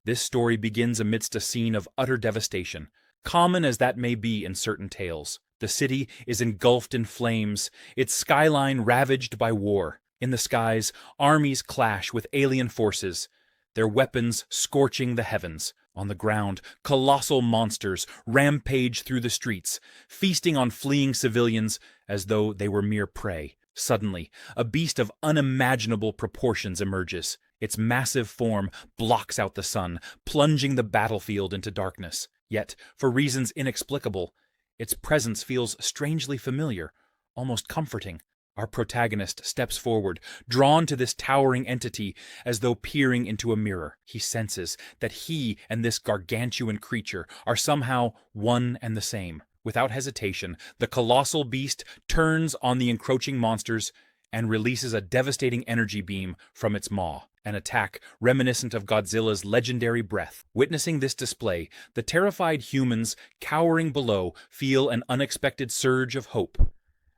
This story begins amidst a scene of utter devastation, common as that may be in certain tales. The city is engulfed in flames, its skyline ravaged by war. In the skies, armies clash with alien forces, their weapons scorching the heavens. On the ground, colossal monsters rampage through the streets, feasting on fleeing civilians as though they were mere prey. Suddenly, a beast of unimaginable proportions emerges. Its massive form blocks out the sun, plunging the battlefield into darkness. Yet, for reasons inexplicable, its presence feels strangely familiar, almost comforting. Our protagonist steps forward, drawn to this towering entity as though peering into a mirror. He senses that he and this gargantuan creature are somehow one and the same. Without hesitation, the colossal beast turns on the encroaching monsters and releases a devastating energy beam from its maw, an attack reminiscent of Godzilla's legendary breath. Witnessing this display, the terrified humans cowering below feel an unexpected surge of hope.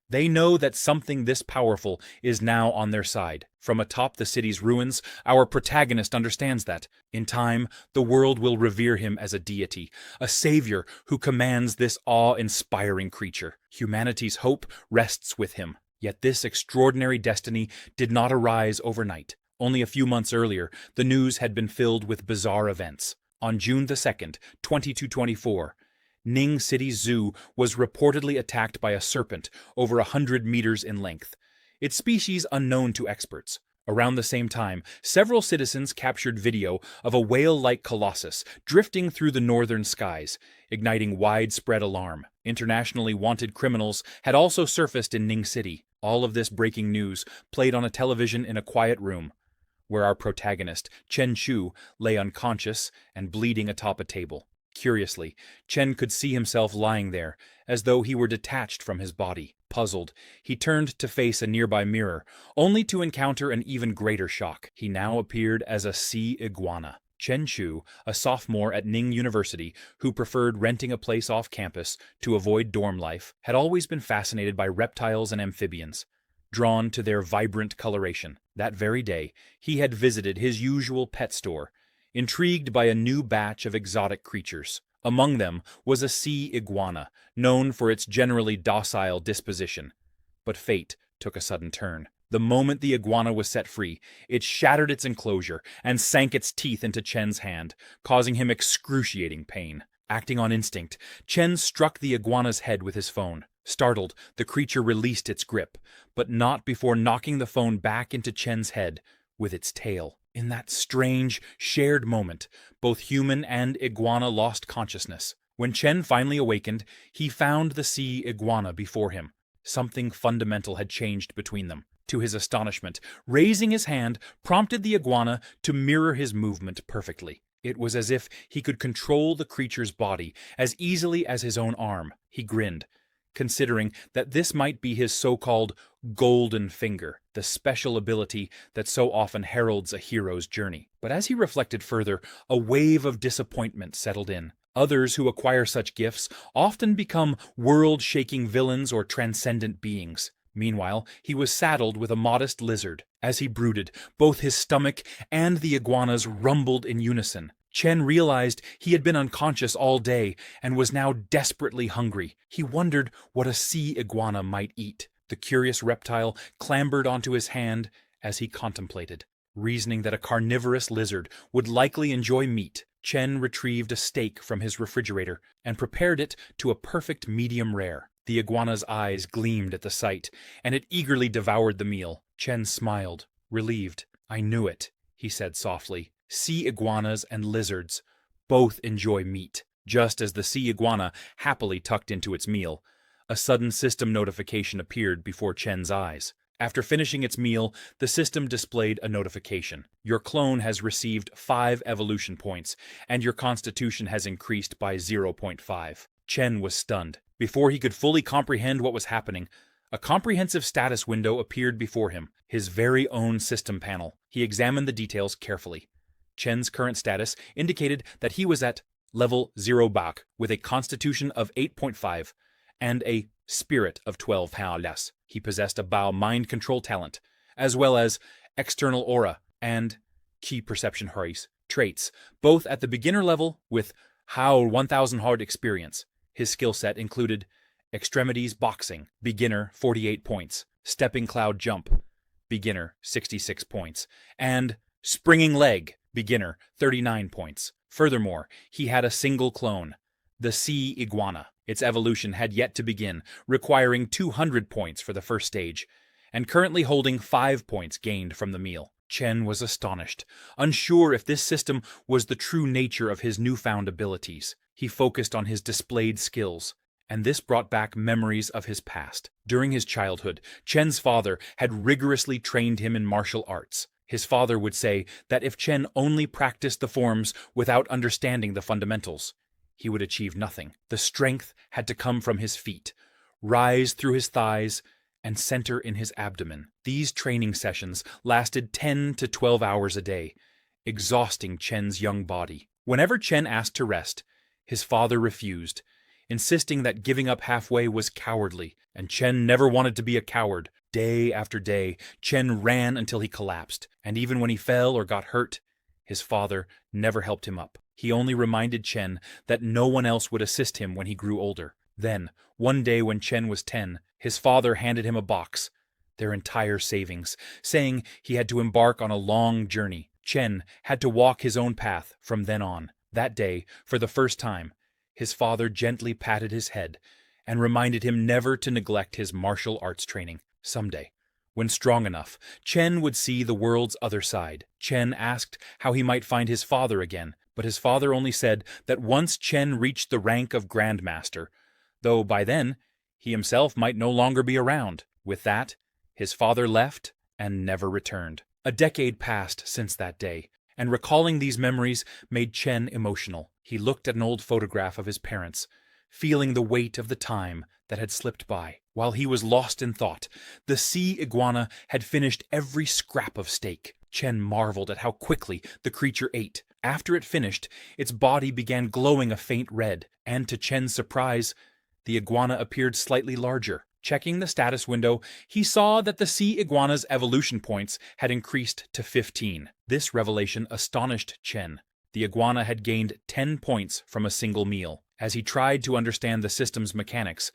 They know that something this powerful is now on their side. From atop the city's ruins, our protagonist understands that, in time, the world will revere him as a deity, a savior who commands this awe-inspiring creature. Humanity's hope rests with him. Yet this extraordinary destiny did not arise overnight. Only a few months earlier, the news had been filled with bizarre events. On June the 2nd, 2224, Ning City Zoo was reportedly attacked by a serpent over 100 meters in length, its species unknown to experts. Around the same time, several citizens captured video of a whale-like colossus drifting through the northern skies, igniting widespread alarm. Internationally wanted criminals had also surfaced in Ning City. All of this breaking news played on a television in a quiet room, where our protagonist, Chen Chu, lay unconscious and bleeding atop a table. Curiously, Chen could see himself lying there, as though he were detached from his body. Puzzled, he turned to face a nearby mirror, only to encounter an even greater shock. He now appeared as a sea iguana. Chen Chu, a sophomore at Ning University who preferred renting a place off campus to avoid dorm life, had always been fascinated by reptiles and amphibians, drawn to their vibrant coloration. That very day, he had visited his usual pet store, intrigued by a new batch of exotic creatures. Among them was a sea iguana, known for its generally docile disposition. But fate took a sudden turn. The moment the iguana was set free, it shattered its enclosure and sank its teeth into Chen's hand, causing him excruciating pain. Acting on instinct, Chen struck the iguana's head with his phone. Startled, the creature released its grip, but not before knocking the phone back into Chen's head with its tail. In that strange, shared moment, both human and iguana lost consciousness. When Chen finally awakened, he found the sea iguana before him. Something fundamental had changed between them. To his astonishment, raising his hand prompted the iguana to mirror his movement perfectly. It was as if he could control the creature's body as easily as his own arm. He grinned, considering that this might be his so-called golden finger, the special ability that so often heralds a hero's journey. But as he reflected further, a wave of disappointment settled in. Others who acquire such gifts often become world-shaking villains or transcendent beings. Meanwhile, he was saddled with a modest lizard. As he brooded, both his stomach and the iguana's rumbled in unison. Chen realized he had been unconscious all day and was now desperately hungry. He wondered what a sea iguana might eat. The curious reptile clambered onto his hand as he contemplated. Reasoning that a carnivorous lizard would likely enjoy meat, Chen retrieved a steak from his refrigerator and prepared it to a perfect medium rare. The iguana's eyes gleamed at the sight, and it eagerly devoured the meal. Chen smiled, relieved. "I knew it," he said softly. Sea iguanas and lizards both enjoy meat. Just as the sea iguana happily tucked into its meal, a sudden system notification appeared before Chen's eyes. After finishing its meal, the system displayed a notification. Your clone has received 5 evolution points, and your constitution has increased by 0.5. Chen was stunned. Before he could fully comprehend what was happening, a comprehensive status window appeared before him, his very own system panel. He examined the details carefully. Chen's current status indicated that he was at level 0 Bach, with a constitution of 8.5 and a spirit of 12 less. He possessed a Bao mind control talent, as well as external aura and key perception hurries. Traits, both at the beginner level with How 1000 hard experience. His skill set included Extremities Boxing, beginner 48 points, Stepping Cloud Jump, beginner 66 points, and Springing Leg, beginner 39 points. Furthermore, he had a single clone, the sea iguana. Its evolution had yet to begin, requiring 200 points for the first stage, and currently holding 5 points gained from the meal. Chen was astonished, unsure if this system was the true nature of his newfound abilities. He focused on his displayed skills, and this brought back memories of his past. During his childhood, Chen's father had rigorously trained him in martial arts. His father would say that if Chen only practiced the forms without understanding the fundamentals, he would achieve nothing. The strength had to come from his feet, rise through his thighs, and center in his abdomen. These training sessions lasted 10 to 12 hours a day, exhausting Chen's young body. Whenever Chen asked to rest, his father refused, insisting that giving up halfway was cowardly, and Chen never wanted to be a coward. Day after day, Chen ran until he collapsed, and even when he fell or got hurt, his father never helped him up. He only reminded Chen that no one else would assist him when he grew older. Then, one day when Chen was 10, his father handed him a box, their entire savings, saying he had to embark on a long journey. Chen had to walk his own path from then on. That day, for the first time, his father gently patted his head and reminded him never to neglect his martial arts training. Someday, when strong enough, Chen would see the world's other side. Chen asked how he might find his father again, but his father only said that once Chen reached the rank of Grandmaster, though by then he himself might no longer be around. With that, his father left and never returned. A decade passed since that day, and recalling these memories made Chen emotional. He looked at an old photograph of his parents, feeling the weight of the time that had slipped by. While he was lost in thought, the sea iguana had finished every scrap of steak. Chen marveled at how quickly the creature ate. After it finished, its body began glowing a faint red, and to Chen's surprise, the iguana appeared slightly larger. Checking the status window, he saw that the sea iguana's evolution points had increased to 15. This revelation astonished Chen. The iguana had gained 10 points from a single meal. As he tried to understand the system's mechanics,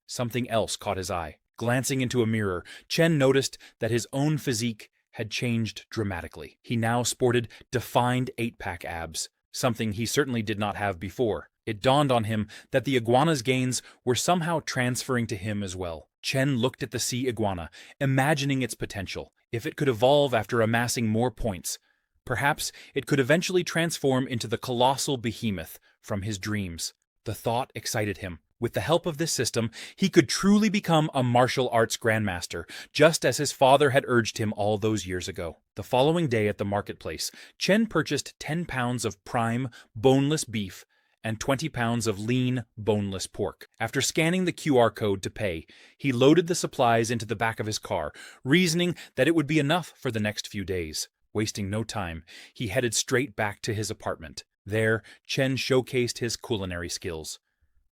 something else caught his eye. Glancing into a mirror, Chen noticed that his own physique had changed dramatically. He now sported defined 8-pack abs, something he certainly did not have before. It dawned on him that the iguana's gains were somehow transferring to him as well. Chen looked at the sea iguana, imagining its potential. If it could evolve after amassing more points, perhaps it could eventually transform into the colossal behemoth from his dreams. The thought excited him. With the help of this system, he could truly become a martial arts grandmaster, just as his father had urged him all those years ago. The following day at the marketplace, Chen purchased 10 pounds of prime, boneless beef and 20 pounds of lean, boneless pork. After scanning the QR code to pay, he loaded the supplies into the back of his car, reasoning that it would be enough for the next few days. Wasting no time, he headed straight back to his apartment. There, Chen showcased his culinary skills,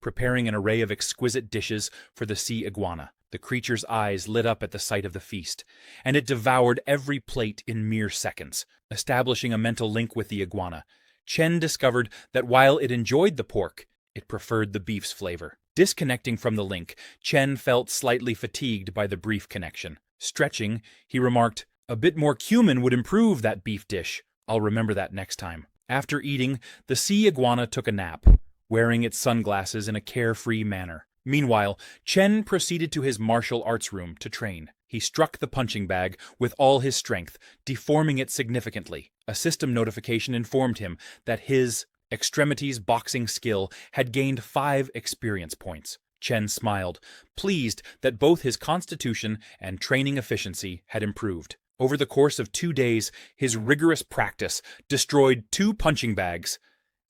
preparing an array of exquisite dishes for the sea iguana. The creature's eyes lit up at the sight of the feast, and it devoured every plate in mere seconds. Establishing a mental link with the iguana, Chen discovered that while it enjoyed the pork, it preferred the beef's flavor. Disconnecting from the link, Chen felt slightly fatigued by the brief connection. Stretching, he remarked, "A bit more cumin would improve that beef dish. I'll remember that next time." After eating, the sea iguana took a nap, wearing its sunglasses in a carefree manner. Meanwhile, Chen proceeded to his martial arts room to train. He struck the punching bag with all his strength, deforming it significantly. A system notification informed him that his extremities boxing skill had gained 5 experience points. Chen smiled, pleased that both his constitution and training efficiency had improved. Over the course of 2 days, his rigorous practice destroyed 2 punching bags,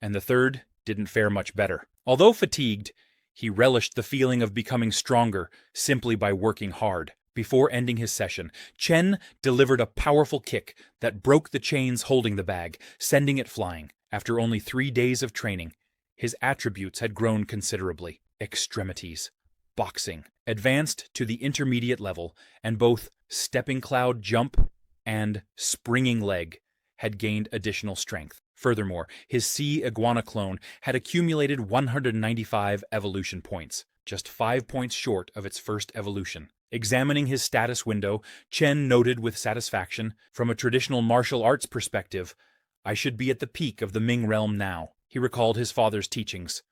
and the third didn't fare much better. Although fatigued, he relished the feeling of becoming stronger simply by working hard. Before ending his session, Chen delivered a powerful kick that broke the chains holding the bag, sending it flying. After only 3 days of training, his attributes had grown considerably. Extremities, boxing, advanced to the intermediate level, and both stepping cloud jump and springing leg had gained additional strength. Furthermore, his sea iguana clone had accumulated 195 evolution points, just 5 points short of its first evolution. Examining his status window, Chen noted with satisfaction, from a traditional martial arts perspective, "I should be at the peak of the Ming realm now." He recalled his father's teachings.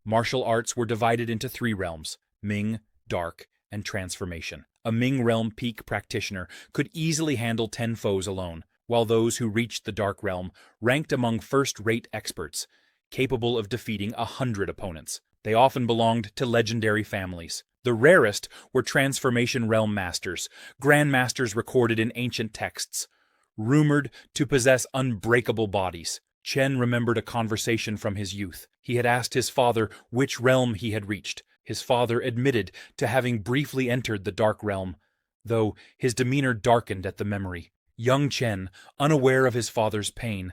Martial arts were divided into 3 realms: Ming, Dark, and Transformation. A Ming realm peak practitioner could easily handle 10 foes alone, while those who reached the Dark realm ranked among first-rate experts, capable of defeating 100 opponents. They often belonged to legendary families. The rarest were Transformation realm masters, grandmasters recorded in ancient texts, rumored to possess unbreakable bodies. Chen remembered a conversation from his youth. He had asked his father which realm he had reached. His father admitted to having briefly entered the Dark realm, though his demeanor darkened at the memory. Young Chen, unaware of his father's pain,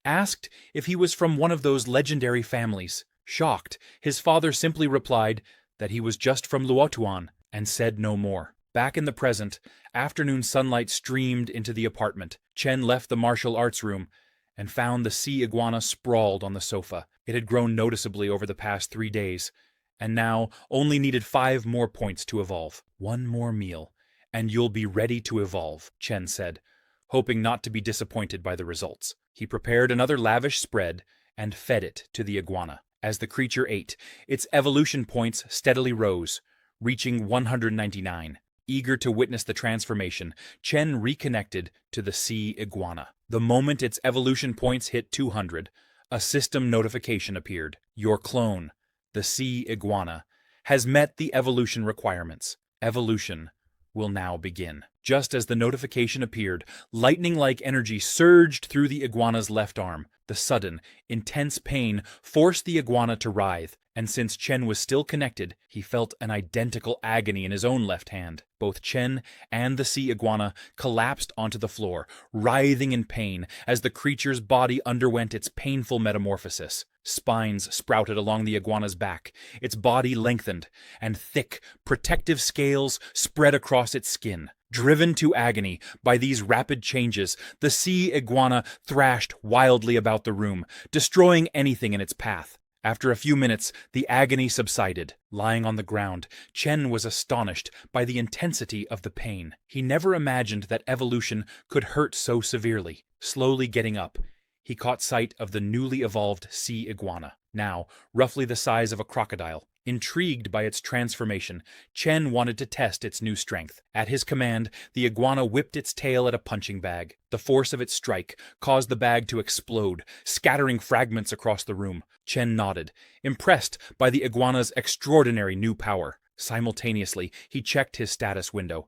asked if he was from one of those legendary families. Shocked, his father simply replied that he was just from Luotuan, and said no more. Back in the present, afternoon sunlight streamed into the apartment. Chen left the martial arts room and found the sea iguana sprawled on the sofa. It had grown noticeably over the past 3 days, and now only needed 5 more points to evolve. "One more meal, and you'll be ready to evolve," Chen said, hoping not to be disappointed by the results. He prepared another lavish spread and fed it to the iguana. As the creature ate, its evolution points steadily rose, reaching 199. Eager to witness the transformation, Chen reconnected to the sea iguana. The moment its evolution points hit 200, a system notification appeared. "Your clone, the sea iguana, has met the evolution requirements. Evolution will now begin." Just as the notification appeared, lightning-like energy surged through the iguana's left arm. The sudden, intense pain forced the iguana to writhe, and since Chen was still connected, he felt an identical agony in his own left hand. Both Chen and the sea iguana collapsed onto the floor, writhing in pain as the creature's body underwent its painful metamorphosis. Spines sprouted along the iguana's back, its body lengthened, and thick, protective scales spread across its skin. Driven to agony by these rapid changes, the sea iguana thrashed wildly about the room, destroying anything in its path. After a few minutes, the agony subsided. Lying on the ground, Chen was astonished by the intensity of the pain. He never imagined that evolution could hurt so severely. Slowly getting up, he caught sight of the newly evolved sea iguana, now roughly the size of a crocodile. Intrigued by its transformation, Chen wanted to test its new strength. At his command, the iguana whipped its tail at a punching bag. The force of its strike caused the bag to explode, scattering fragments across the room. Chen nodded, impressed by the iguana's extraordinary new power. Simultaneously, he checked his status window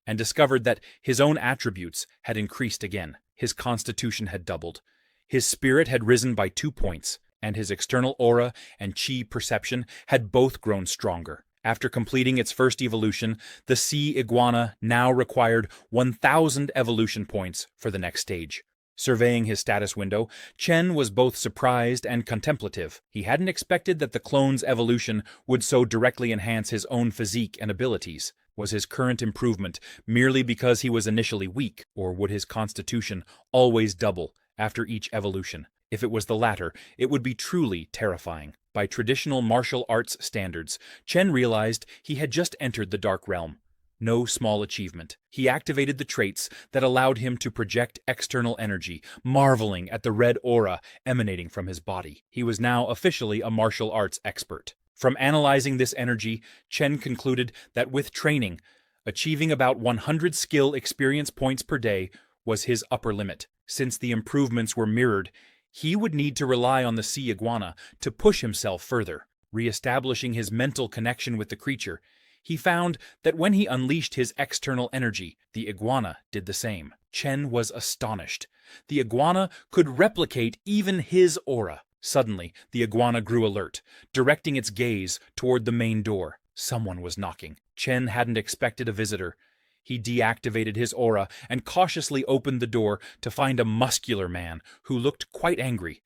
and discovered that his own attributes had increased again. His constitution had doubled. His spirit had risen by 2 points, and his external aura and chi perception had both grown stronger. After completing its first evolution, the sea iguana now required 1,000 evolution points for the next stage. Surveying his status window, Chen was both surprised and contemplative. He hadn't expected that the clone's evolution would so directly enhance his own physique and abilities. Was his current improvement merely because he was initially weak, or would his constitution always double after each evolution? If it was the latter, it would be truly terrifying. By traditional martial arts standards, Chen realized he had just entered the Dark Realm. No small achievement. He activated the traits that allowed him to project external energy, marveling at the red aura emanating from his body. He was now officially a martial arts expert. From analyzing this energy, Chen concluded that with training, achieving about 100 skill experience points per day was his upper limit. Since the improvements were mirrored, he would need to rely on the sea iguana to push himself further. Re-establishing his mental connection with the creature, he found that when he unleashed his external energy, the iguana did the same. Chen was astonished. The iguana could replicate even his aura. Suddenly, the iguana grew alert, directing its gaze toward the main door. Someone was knocking. Chen hadn't expected a visitor. He deactivated his aura and cautiously opened the door to find a muscular man who looked quite angry,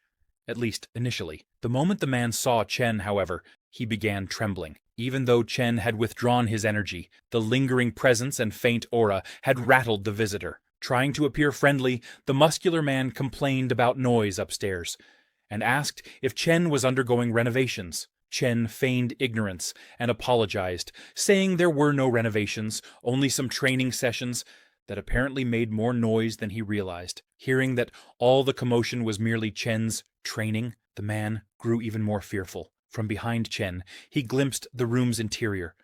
at least initially. The moment the man saw Chen, however, he began trembling. Even though Chen had withdrawn his energy, the lingering presence and faint aura had rattled the visitor. Trying to appear friendly, the muscular man complained about noise upstairs and asked if Chen was undergoing renovations. Chen feigned ignorance and apologized, saying there were no renovations, only some training sessions that apparently made more noise than he realized. Hearing that all the commotion was merely Chen's training, the man grew even more fearful. From behind Chen, he glimpsed the room's interior,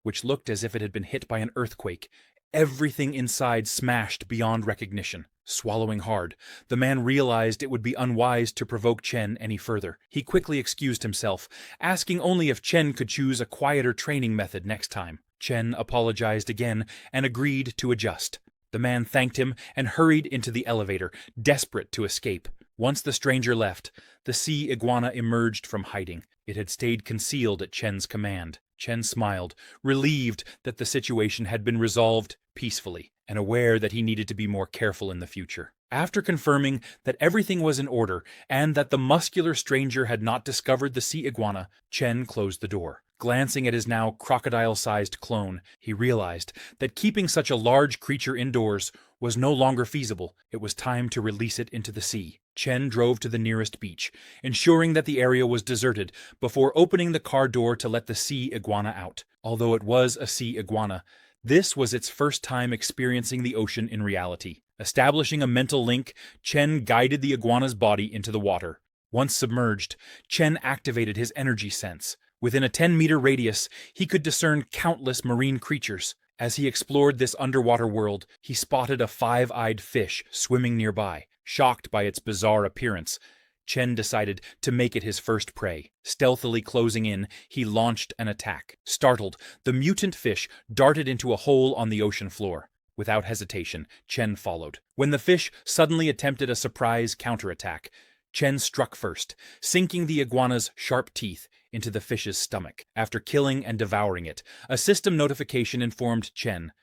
which looked as if it had been hit by an earthquake. Everything inside smashed beyond recognition. Swallowing hard, the man realized it would be unwise to provoke Chen any further. He quickly excused himself, asking only if Chen could choose a quieter training method next time. Chen apologized again and agreed to adjust. The man thanked him and hurried into the elevator, desperate to escape. Once the stranger left, the sea iguana emerged from hiding. It had stayed concealed at Chen's command. Chen smiled, relieved that the situation had been resolved peacefully, and aware that he needed to be more careful in the future. After confirming that everything was in order and that the muscular stranger had not discovered the sea iguana, Chen closed the door. Glancing at his now crocodile-sized clone, he realized that keeping such a large creature indoors was no longer feasible. It was time to release it into the sea. Chen drove to the nearest beach, ensuring that the area was deserted before opening the car door to let the sea iguana out. Although it was a sea iguana, this was its first time experiencing the ocean in reality. Establishing a mental link, Chen guided the iguana's body into the water. Once submerged, Chen activated his energy sense. Within a 10-meter radius, he could discern countless marine creatures. As he explored this underwater world, he spotted a 5-eyed fish swimming nearby. Shocked by its bizarre appearance, Chen decided to make it his first prey. Stealthily closing in, he launched an attack. Startled, the mutant fish darted into a hole on the ocean floor. Without hesitation, Chen followed. When the fish suddenly attempted a surprise counterattack, Chen struck first, sinking the iguana's sharp teeth into the fish's stomach. After killing and devouring it, a system notification informed Chen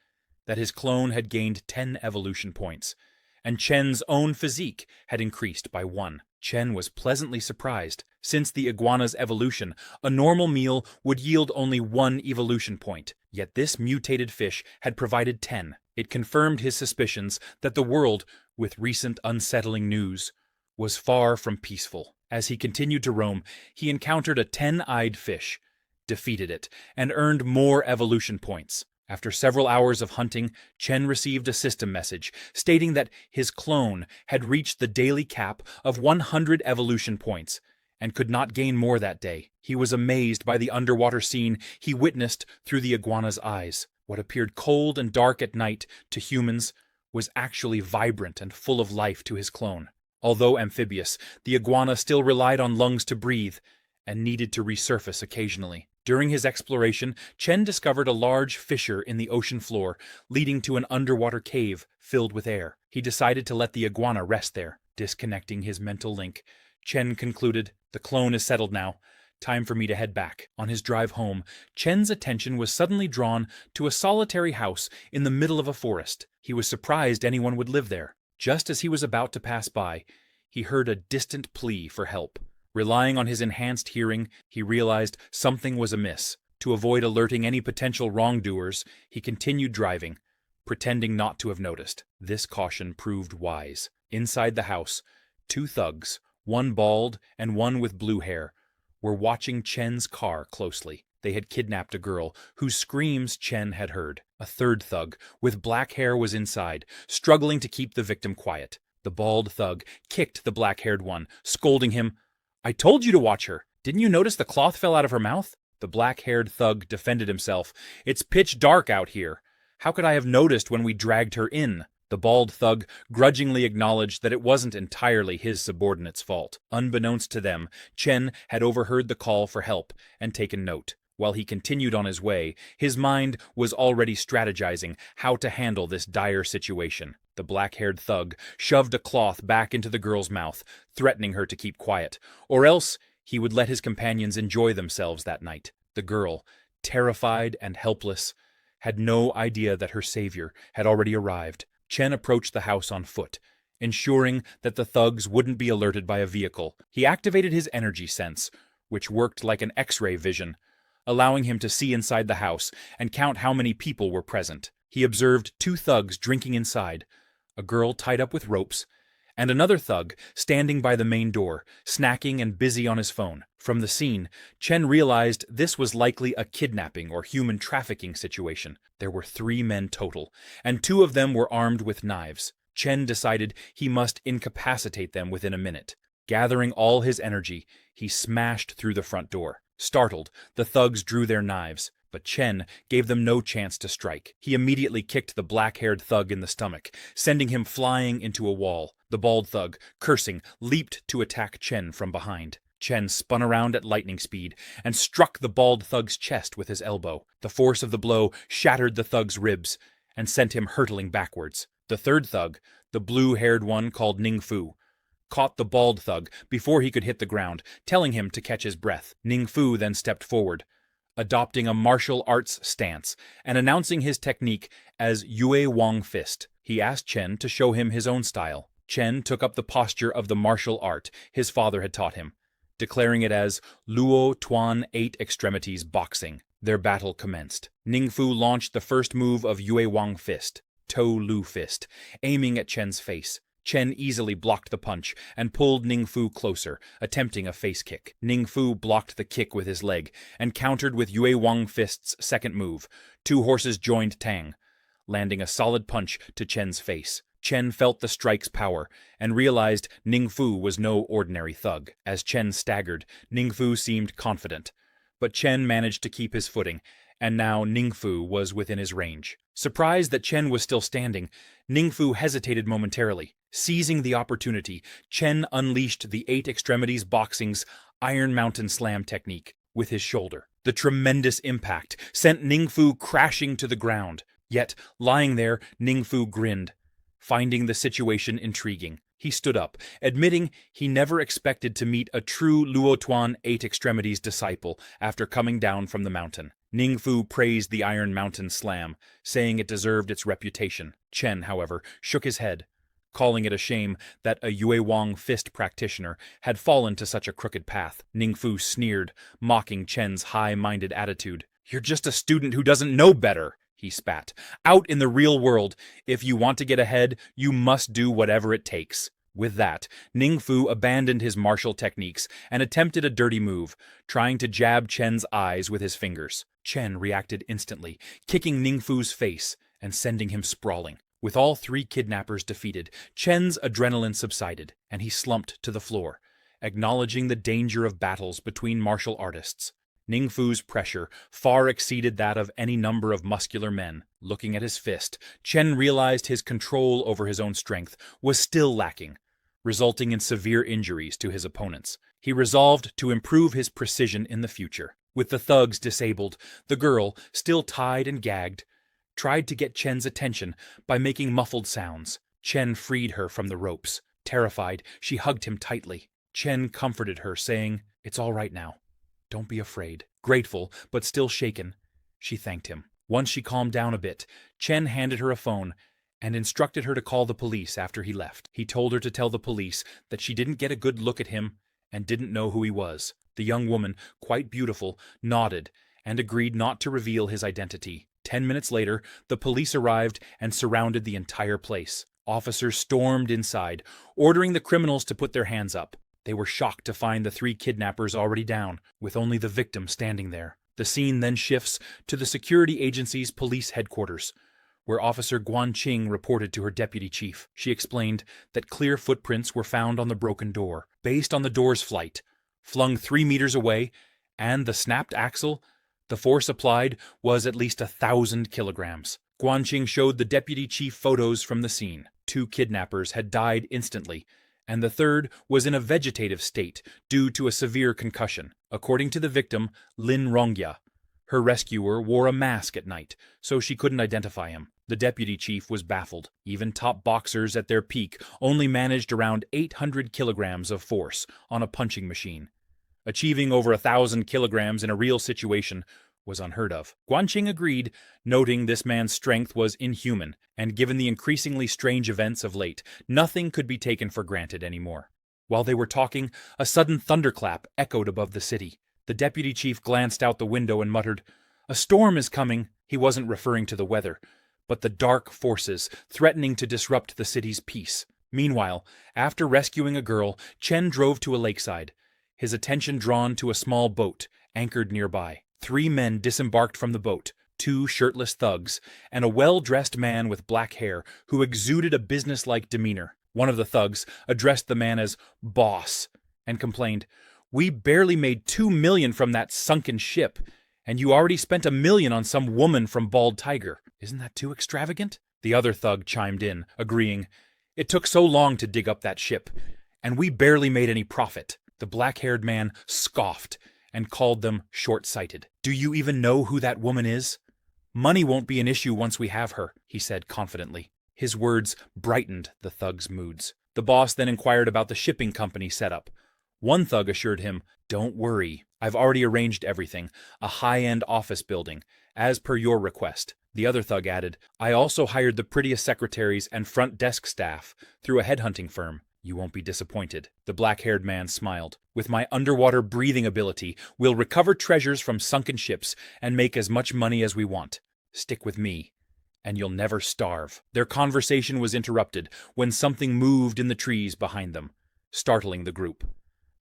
that his clone had gained 10 evolution points, and Chen's own physique had increased by 1. Chen was pleasantly surprised. Since the iguana's evolution, a normal meal would yield only 1 evolution point, yet this mutated fish had provided 10. It confirmed his suspicions that the world, with recent unsettling news, was far from peaceful. As he continued to roam, he encountered a 10-eyed fish, defeated it, and earned more evolution points. After several hours of hunting, Chen received a system message stating that his clone had reached the daily cap of 100 evolution points and could not gain more that day. He was amazed by the underwater scene he witnessed through the iguana's eyes. What appeared cold and dark at night to humans was actually vibrant and full of life to his clone. Although amphibious, the iguana still relied on lungs to breathe and needed to resurface occasionally. During his exploration, Chen discovered a large fissure in the ocean floor, leading to an underwater cave filled with air. He decided to let the iguana rest there. Disconnecting his mental link, Chen concluded, "The clone is settled now. Time for me to head back." On his drive home, Chen's attention was suddenly drawn to a solitary house in the middle of a forest. He was surprised anyone would live there. Just as he was about to pass by, he heard a distant plea for help. Relying on his enhanced hearing, he realized something was amiss. To avoid alerting any potential wrongdoers, he continued driving, pretending not to have noticed. This caution proved wise. Inside the house, 2 thugs, one bald and one with blue hair, were watching Chen's car closely. They had kidnapped a girl whose screams Chen had heard. A third thug with black hair was inside, struggling to keep the victim quiet. The bald thug kicked the black-haired one, scolding him, "I told you to watch her. Didn't you notice the cloth fell out of her mouth?" The black-haired thug defended himself. "It's pitch dark out here. How could I have noticed when we dragged her in?" The bald thug grudgingly acknowledged that it wasn't entirely his subordinate's fault. Unbeknownst to them, Chen had overheard the call for help and taken note. While he continued on his way, his mind was already strategizing how to handle this dire situation. The black-haired thug shoved a cloth back into the girl's mouth, threatening her to keep quiet, or else he would let his companions enjoy themselves that night. The girl, terrified and helpless, had no idea that her savior had already arrived. Chen approached the house on foot, ensuring that the thugs wouldn't be alerted by a vehicle. He activated his energy sense, which worked like an X-ray vision, allowing him to see inside the house and count how many people were present. He observed 2 thugs drinking inside, a girl tied up with ropes, and another thug standing by the main door, snacking and busy on his phone. From the scene, Chen realized this was likely a kidnapping or human trafficking situation. There were 3 men total, and 2 of them were armed with knives. Chen decided he must incapacitate them within a minute. Gathering all his energy, he smashed through the front door. Startled, the thugs drew their knives, but Chen gave them no chance to strike. He immediately kicked the black-haired thug in the stomach, sending him flying into a wall. The bald thug, cursing, leaped to attack Chen from behind. Chen spun around at lightning speed and struck the bald thug's chest with his elbow. The force of the blow shattered the thug's ribs and sent him hurtling backwards. The third thug, the blue-haired one called Ning Fu, caught the bald thug before he could hit the ground, telling him to catch his breath. Ning Fu then stepped forward, adopting a martial arts stance and announcing his technique as Yue Wang Fist. He asked Chen to show him his own style. Chen took up the posture of the martial art his father had taught him, declaring it as Luo Tuan 8 Extremities Boxing. Their battle commenced. Ning Fu launched the first move of Yue Wang Fist, Tou Lu Fist, aiming at Chen's face. Chen easily blocked the punch and pulled Ning Fu closer, attempting a face kick. Ning Fu blocked the kick with his leg and countered with Yue Wang Fist's second move, Two Horses Joined Tang, landing a solid punch to Chen's face. Chen felt the strike's power and realized Ning Fu was no ordinary thug. As Chen staggered, Ning Fu seemed confident, but Chen managed to keep his footing, and now Ning Fu was within his range. Surprised that Chen was still standing, Ning Fu hesitated momentarily. Seizing the opportunity, Chen unleashed the 8 Extremities Boxing's Iron Mountain Slam technique with his shoulder. The tremendous impact sent Ning Fu crashing to the ground. Yet, lying there, Ning Fu grinned, finding the situation intriguing. He stood up, admitting he never expected to meet a true Luotuan 8 Extremities disciple after coming down from the mountain. Ning Fu praised the Iron Mountain Slam, saying it deserved its reputation. Chen, however, shook his head, calling it a shame that a Yue Wang Fist practitioner had fallen to such a crooked path. Ning Fu sneered, mocking Chen's high-minded attitude. "You're just a student who doesn't know better," he spat. "Out in the real world, if you want to get ahead, you must do whatever it takes." With that, Ning Fu abandoned his martial techniques and attempted a dirty move, trying to jab Chen's eyes with his fingers. Chen reacted instantly, kicking Ning Fu's face and sending him sprawling. With all 3 kidnappers defeated, Chen's adrenaline subsided, and he slumped to the floor, acknowledging the danger of battles between martial artists. Ning Fu's pressure far exceeded that of any number of muscular men. Looking at his fist, Chen realized his control over his own strength was still lacking, resulting in severe injuries to his opponents. He resolved to improve his precision in the future. With the thugs disabled, the girl, still tied and gagged, tried to get Chen's attention by making muffled sounds. Chen freed her from the ropes. Terrified, she hugged him tightly. Chen comforted her, saying, "It's all right now. Don't be afraid." Grateful, but still shaken, she thanked him. Once she calmed down a bit, Chen handed her a phone and instructed her to call the police after he left. He told her to tell the police that she didn't get a good look at him and didn't know who he was. The young woman, quite beautiful, nodded and agreed not to reveal his identity. 10 minutes later, the police arrived and surrounded the entire place. Officers stormed inside, ordering the criminals to put their hands up. They were shocked to find the 3 kidnappers already down, with only the victim standing there. The scene then shifts to the security agency's police headquarters, where Officer Guanqing reported to her deputy chief. She explained that clear footprints were found on the broken door, based on the door's flight, flung 3 meters away, and the snapped axle. The force applied was at least 1,000 kilograms. Guanqing showed the deputy chief photos from the scene. 2 kidnappers had died instantly, and the third was in a vegetative state due to a severe concussion. According to the victim, Lin Rongya, her rescuer wore a mask at night, so she couldn't identify him. The deputy chief was baffled. Even top boxers at their peak only managed around 800 kilograms of force on a punching machine. Achieving over 1,000 kilograms in a real situation was unheard of. Guanqing agreed, noting this man's strength was inhuman, and given the increasingly strange events of late, nothing could be taken for granted anymore. While they were talking, a sudden thunderclap echoed above the city. The deputy chief glanced out the window and muttered, "A storm is coming." He wasn't referring to the weather, but the dark forces threatening to disrupt the city's peace. Meanwhile, after rescuing a girl, Chen drove to a lakeside, his attention drawn to a small boat anchored nearby. 3 men disembarked from the boat, 2 shirtless thugs, and a well-dressed man with black hair who exuded a businesslike demeanor. One of the thugs addressed the man as boss and complained, "We barely made 2 million from that sunken ship, and you already spent 1 million on some woman from Bald Tiger. Isn't that too extravagant?" The other thug chimed in, agreeing, "It took so long to dig up that ship, and we barely made any profit." The black-haired man scoffed and called them short-sighted. "Do you even know who that woman is?" "Money won't be an issue once we have her," he said confidently. His words brightened the thugs' moods. The boss then inquired about the shipping company setup. One thug assured him, "Don't worry, I've already arranged everything, a high-end office building, as per your request." The other thug added, "I also hired the prettiest secretaries and front desk staff through a headhunting firm. You won't be disappointed." The black-haired man smiled. "With my underwater breathing ability, we'll recover treasures from sunken ships and make as much money as we want. Stick with me, and you'll never starve." Their conversation was interrupted when something moved in the trees behind them, startling the group.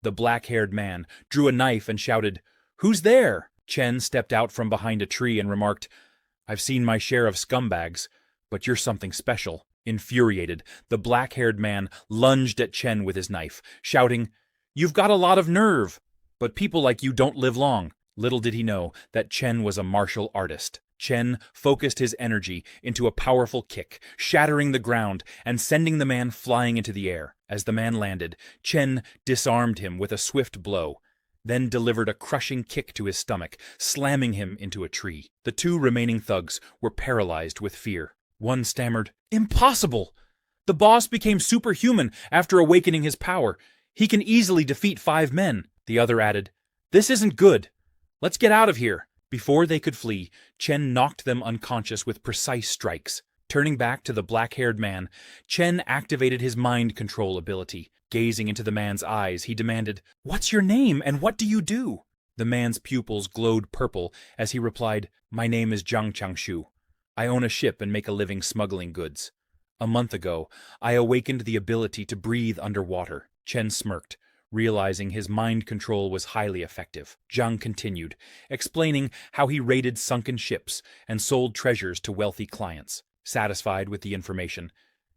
The black-haired man drew a knife and shouted, "Who's there?" Chen stepped out from behind a tree and remarked, "I've seen my share of scumbags, but you're something special." Infuriated, the black-haired man lunged at Chen with his knife, shouting, "You've got a lot of nerve, but people like you don't live long." Little did he know that Chen was a martial artist. Chen focused his energy into a powerful kick, shattering the ground and sending the man flying into the air. As the man landed, Chen disarmed him with a swift blow, then delivered a crushing kick to his stomach, slamming him into a tree. The 2 remaining thugs were paralyzed with fear. One stammered, "Impossible! The boss became superhuman after awakening his power. He can easily defeat 5 men." The other added, "This isn't good. Let's get out of here." Before they could flee, Chen knocked them unconscious with precise strikes. Turning back to the black-haired man, Chen activated his mind control ability. Gazing into the man's eyes, he demanded, "What's your name and what do you do?" The man's pupils glowed purple as he replied, "My name is Zhang Changshu. I own a ship and make a living smuggling goods. A month ago, I awakened the ability to breathe underwater." Chen smirked, realizing his mind control was highly effective. Zhang continued, explaining how he raided sunken ships and sold treasures to wealthy clients. Satisfied with the information,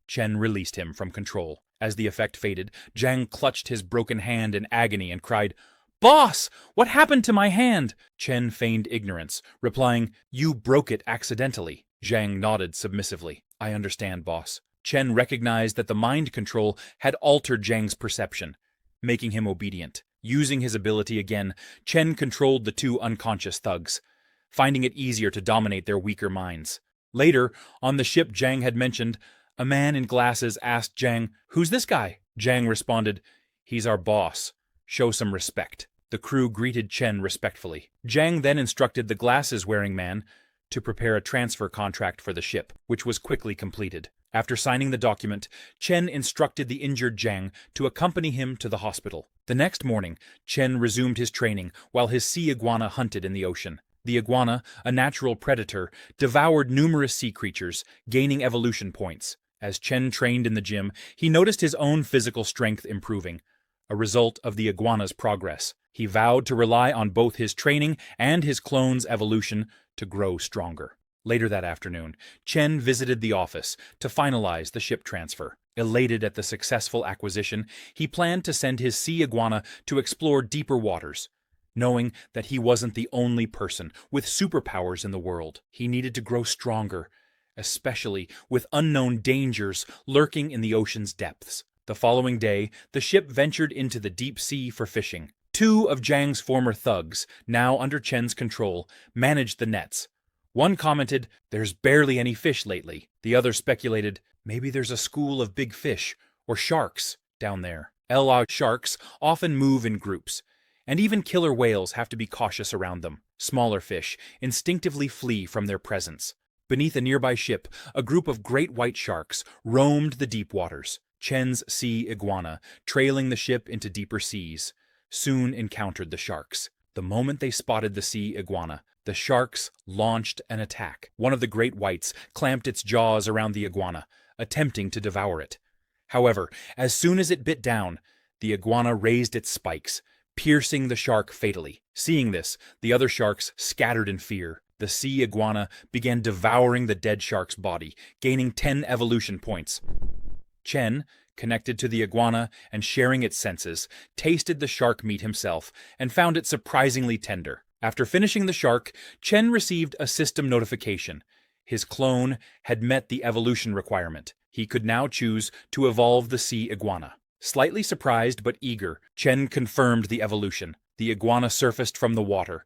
Chen released him from control. As the effect faded, Zhang clutched his broken hand in agony and cried, "Boss, what happened to my hand?" Chen feigned ignorance, replying, "You broke it accidentally." Zhang nodded submissively. "I understand, boss." Chen recognized that the mind control had altered Zhang's perception, making him obedient. Using his ability again, Chen controlled the 2 unconscious thugs, finding it easier to dominate their weaker minds. Later, on the ship Zhang had mentioned, a man in glasses asked Zhang, "Who's this guy?" Zhang responded, "He's our boss. Show some respect." The crew greeted Chen respectfully. Zhang then instructed the glasses-wearing man to prepare a transfer contract for the ship, which was quickly completed. After signing the document, Chen instructed the injured Zhang to accompany him to the hospital. The next morning, Chen resumed his training while his sea iguana hunted in the ocean. The iguana, a natural predator, devoured numerous sea creatures, gaining evolution points. As Chen trained in the gym, he noticed his own physical strength improving, a result of the iguana's progress. He vowed to rely on both his training and his clone's evolution to grow stronger. Later that afternoon, Chen visited the office to finalize the ship transfer. Elated at the successful acquisition, he planned to send his sea iguana to explore deeper waters. Knowing that he wasn't the only person with superpowers in the world, he needed to grow stronger, especially with unknown dangers lurking in the ocean's depths. The following day, the ship ventured into the deep sea for fishing. 2 of Zhang's former thugs, now under Chen's control, managed the nets. One commented, "There's barely any fish lately." The other speculated, "Maybe there's a school of big fish, or sharks, down there." LR sharks often move in groups, and even killer whales have to be cautious around them. Smaller fish instinctively flee from their presence. Beneath a nearby ship, a group of great white sharks roamed the deep waters. Chen's sea iguana, trailing the ship into deeper seas, soon encountered the sharks. The moment they spotted the sea iguana, the sharks launched an attack. One of the great whites clamped its jaws around the iguana, attempting to devour it. However, as soon as it bit down, the iguana raised its spikes, piercing the shark fatally. Seeing this, the other sharks scattered in fear. The sea iguana began devouring the dead shark's body, gaining 10 evolution points. Chen, connected to the iguana and sharing its senses, tasted the shark meat himself and found it surprisingly tender. After finishing the shark, Chen received a system notification. His clone had met the evolution requirement. He could now choose to evolve the sea iguana. Slightly surprised but eager, Chen confirmed the evolution. The iguana surfaced from the water,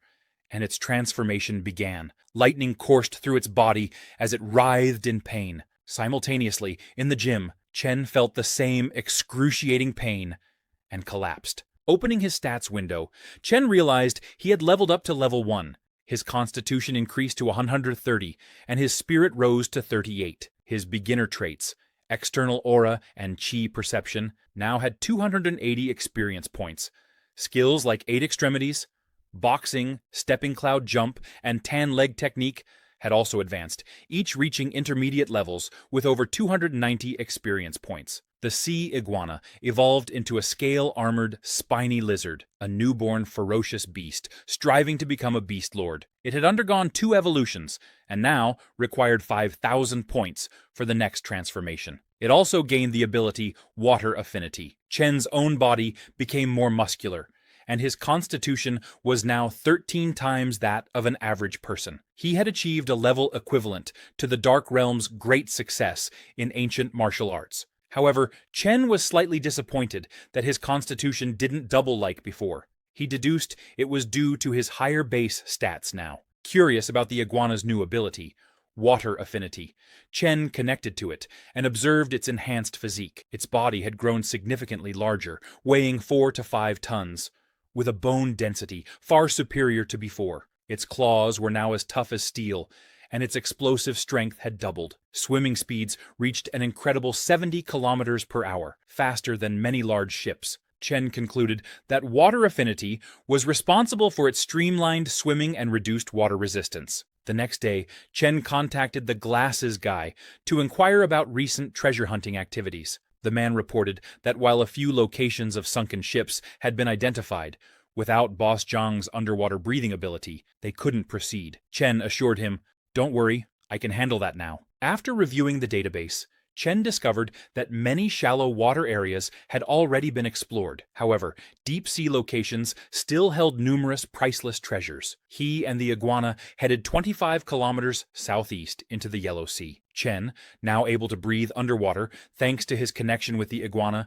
and its transformation began. Lightning coursed through its body as it writhed in pain. Simultaneously, in the gym, Chen felt the same excruciating pain and collapsed. Opening his stats window, Chen realized he had leveled up to level 1. His constitution increased to 130, and his spirit rose to 38. His beginner traits, external aura and chi perception, now had 280 experience points. Skills like 8 extremities, boxing, stepping cloud jump, and tan leg technique had also advanced, each reaching intermediate levels with over 290 experience points. The sea iguana evolved into a scale-armored, spiny lizard, a newborn ferocious beast, striving to become a beast lord. It had undergone 2 evolutions, and now required 5,000 points for the next transformation. It also gained the ability Water Affinity. Chen's own body became more muscular, and his constitution was now 13 times that of an average person. He had achieved a level equivalent to the Dark Realm's great success in ancient martial arts. However, Chen was slightly disappointed that his constitution didn't double like before. He deduced it was due to his higher base stats now. Curious about the iguana's new ability, Water Affinity, Chen connected to it and observed its enhanced physique. Its body had grown significantly larger, weighing 4 to 5 tons, with a bone density far superior to before. Its claws were now as tough as steel, and its explosive strength had doubled. Swimming speeds reached an incredible 70 kilometers per hour, faster than many large ships. Chen concluded that Water Affinity was responsible for its streamlined swimming and reduced water resistance. The next day, Chen contacted the Glasses guy to inquire about recent treasure hunting activities. The man reported that while a few locations of sunken ships had been identified, without Boss Zhang's underwater breathing ability, they couldn't proceed. Chen assured him, "Don't worry, I can handle that now." After reviewing the database, Chen discovered that many shallow water areas had already been explored. However, deep-sea locations still held numerous priceless treasures. He and the iguana headed 25 kilometers southeast into the Yellow Sea. Chen, now able to breathe underwater thanks to his connection with the iguana,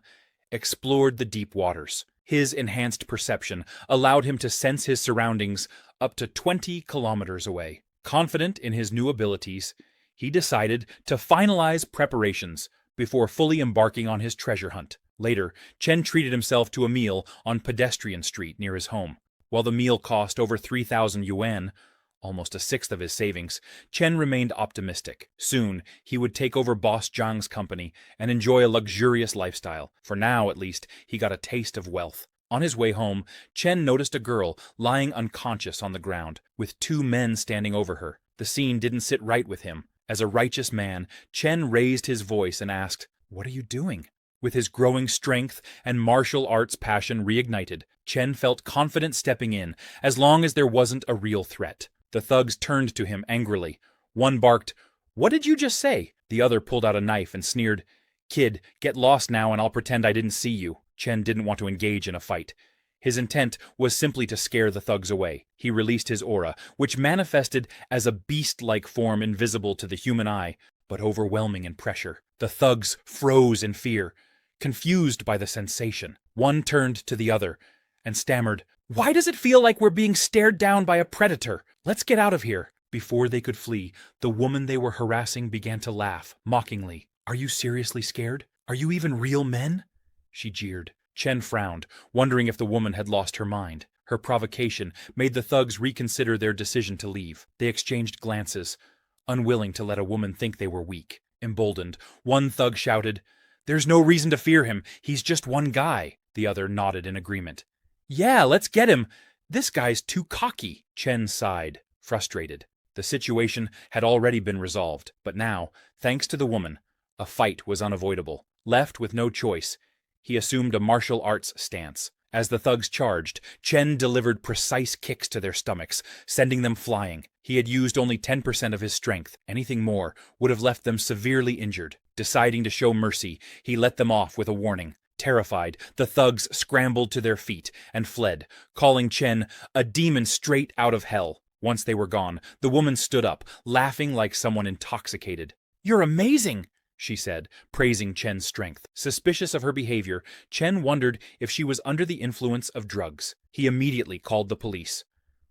explored the deep waters. His enhanced perception allowed him to sense his surroundings up to 20 kilometers away. Confident in his new abilities, he decided to finalize preparations before fully embarking on his treasure hunt. Later, Chen treated himself to a meal on Pedestrian Street near his home. While the meal cost over 3,000 yuan, almost a sixth of his savings, Chen remained optimistic. Soon, he would take over Boss Zhang's company and enjoy a luxurious lifestyle. For now, at least, he got a taste of wealth. On his way home, Chen noticed a girl lying unconscious on the ground, with 2 men standing over her. The scene didn't sit right with him. As a righteous man, Chen raised his voice and asked, "What are you doing?" With his growing strength and martial arts passion reignited, Chen felt confident stepping in, as long as there wasn't a real threat. The thugs turned to him angrily. One barked, "What did you just say?" The other pulled out a knife and sneered, "Kid, get lost now and I'll pretend I didn't see you." Chen didn't want to engage in a fight. His intent was simply to scare the thugs away. He released his aura, which manifested as a beast-like form invisible to the human eye, but overwhelming in pressure. The thugs froze in fear, confused by the sensation. One turned to the other and stammered, "Why does it feel like we're being stared down by a predator? Let's get out of here." Before they could flee, the woman they were harassing began to laugh, mockingly. "Are you seriously scared? Are you even real men?" she jeered. Chen frowned, wondering if the woman had lost her mind. Her provocation made the thugs reconsider their decision to leave. They exchanged glances, unwilling to let a woman think they were weak. Emboldened, one thug shouted, "There's no reason to fear him. He's just one guy." The other nodded in agreement. "Yeah, let's get him. This guy's too cocky, Chen sighed, frustrated. The situation had already been resolved, but now, thanks to the woman, a fight was unavoidable. Left with no choice, he assumed a martial arts stance. As the thugs charged, Chen delivered precise kicks to their stomachs, sending them flying. He had used only 10% of his strength. Anything more would have left them severely injured. Deciding to show mercy, he let them off with a warning. Terrified, the thugs scrambled to their feet and fled, calling Chen a demon straight out of hell. Once they were gone, the woman stood up, laughing like someone intoxicated. "You're amazing," she said, praising Chen's strength. Suspicious of her behavior, Chen wondered if she was under the influence of drugs. He immediately called the police,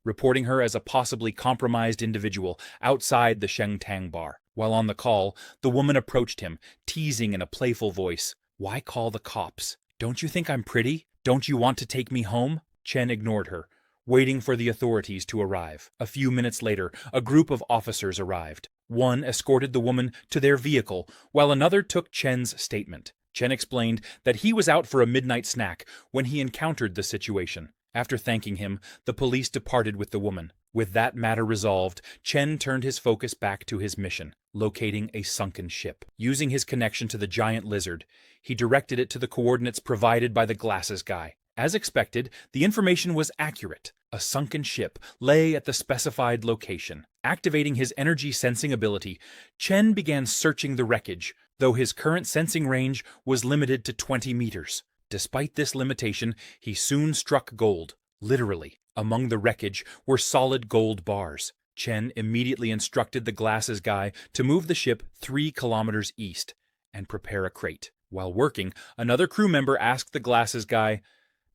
reporting her as a possibly compromised individual outside the Shengtang bar. While on the call, the woman approached him, teasing in a playful voice. "Why call the cops? Don't you think I'm pretty? Don't you want to take me home?" Chen ignored her, waiting for the authorities to arrive. A few minutes later, a group of officers arrived. One escorted the woman to their vehicle, while another took Chen's statement. Chen explained that he was out for a midnight snack when he encountered the situation. After thanking him, the police departed with the woman. With that matter resolved, Chen turned his focus back to his mission, locating a sunken ship. Using his connection to the giant lizard, he directed it to the coordinates provided by the glasses guy. As expected, the information was accurate. A sunken ship lay at the specified location. Activating his energy sensing ability, Chen began searching the wreckage, though his current sensing range was limited to 20 meters. Despite this limitation, he soon struck gold, literally. Among the wreckage were solid gold bars. Chen immediately instructed the glasses guy to move the ship 3 kilometers east and prepare a crate. While working, another crew member asked the glasses guy,